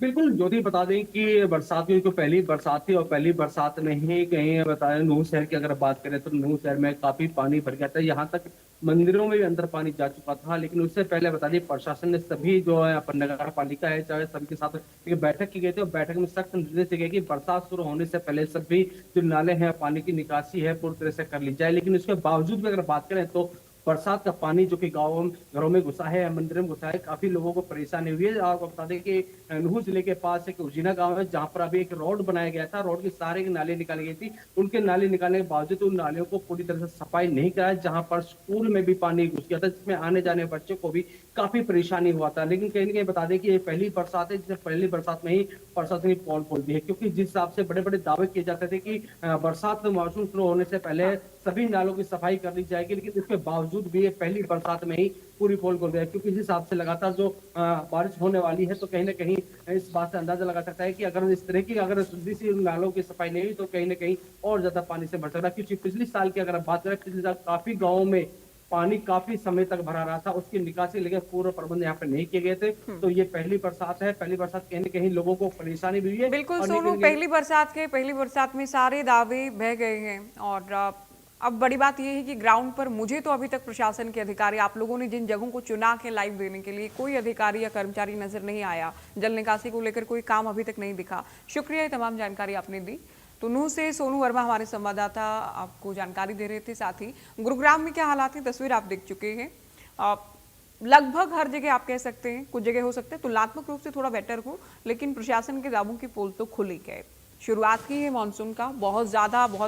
K: बिल्कुल ज्योति, बता दें कि बरसात की जो पहली बरसात थी और पहली बरसात में ही कहीं बताया नूह शहर की अगर बात करें तो नूह शहर में काफी पानी भर गया था। यहाँ तक मंदिरों में भी अंदर पानी जा चुका था। लेकिन उससे पहले बता दें प्रशासन ने सभी जो है नगर पालिका है चाहे सबके साथ एक बैठक की गई थी और बैठक में सख्त निर्देश दिए गए कि बरसात शुरू होने से पहले सभी जो नाले हैं, पानी की निकासी है, पूरी तरह से कर ली जाए। लेकिन उसके बावजूद भी अगर बात करें तो बरसात का पानी जो कि घरों में घुसा है, मंदिरों में घुसा है, काफी लोगों को परेशानी हुई है। आपको बता दें कि नूह जिले के पास एक उजीना गांव है जहां पर अभी एक रोड बनाया गया था। रोड की सारे की नाली निकाली गई थी। उनके नाली निकालने के बावजूद उन नालियों को पूरी तरह से सफाई नहीं कराया, जहां पर स्कूल में भी पानी घुस गया था, जिसमें आने जाने बच्चों को भी काफी परेशानी हुआ था। लेकिन कहीं ना कहीं बता दें कि ये पहली बरसात है, जिसमें पहली बरसात में ही प्रशासन की पोल खोल दी है, क्योंकि जिस हिसाब से बड़े बड़े दावे किए जाते थे कि बरसात मौसम शुरू होने से पहले सभी नालों की सफाई कर ली जाएगी, लेकिन इसके बावजूद भी ये पहली बरसात में ही पूरी पोल खोल दिया, क्योंकि जिस हिसाब से लगातार जो बारिश होने वाली है तो कहीं ना कहीं इस बात से अंदाजा लगा सकता है कि अगर इस तरह की अगर सी नालों की सफाई नहीं हुई तो कहीं ना कहीं और ज्यादा पानी से भर सकता है। क्योंकि पिछले साल की अगर बात करें, पिछले साल काफी गाँवों में पानी काफी समय तक भरा रहा था, उसकी निकासी लेकर पूरा प्रबंध यहाँ पे नहीं किए गए थे। तो ये पहली बरसात है, पहली बरसात कहीं ना कहीं लोगों को परेशानी भी हुई है।
A: बिल्कुल सोनू, पहली बरसात में सारे दावे बह गए हैं और अब बड़ी बात यह है कि ग्राउंड पर मुझे तो अभी तक प्रशासन के अधिकारी, आप लोगों ने जिन जगहों को चुना के लाइव देने के लिए, कोई अधिकारी या कर्मचारी नजर नहीं आया। जल निकासी को लेकर कोई काम अभी तक नहीं दिखा। शुक्रिया, ये तमाम जानकारी आपने दी। तो नूह से सोनू वर्मा हमारे संवाददाता आपको जानकारी दे रहे थे। साथ ही गुरुग्राम में क्या हालात है, तस्वीर आप देख चुके हैं। लगभग हर जगह आप कह सकते हैं, कुछ जगह हो सकते हैं तुलनात्मक रूप से थोड़ा बेटर हो, लेकिन प्रशासन के दावों की पोल तो खुल ही गए। शुरुआत की है मानसून का, बहुत ज्यादा बहुत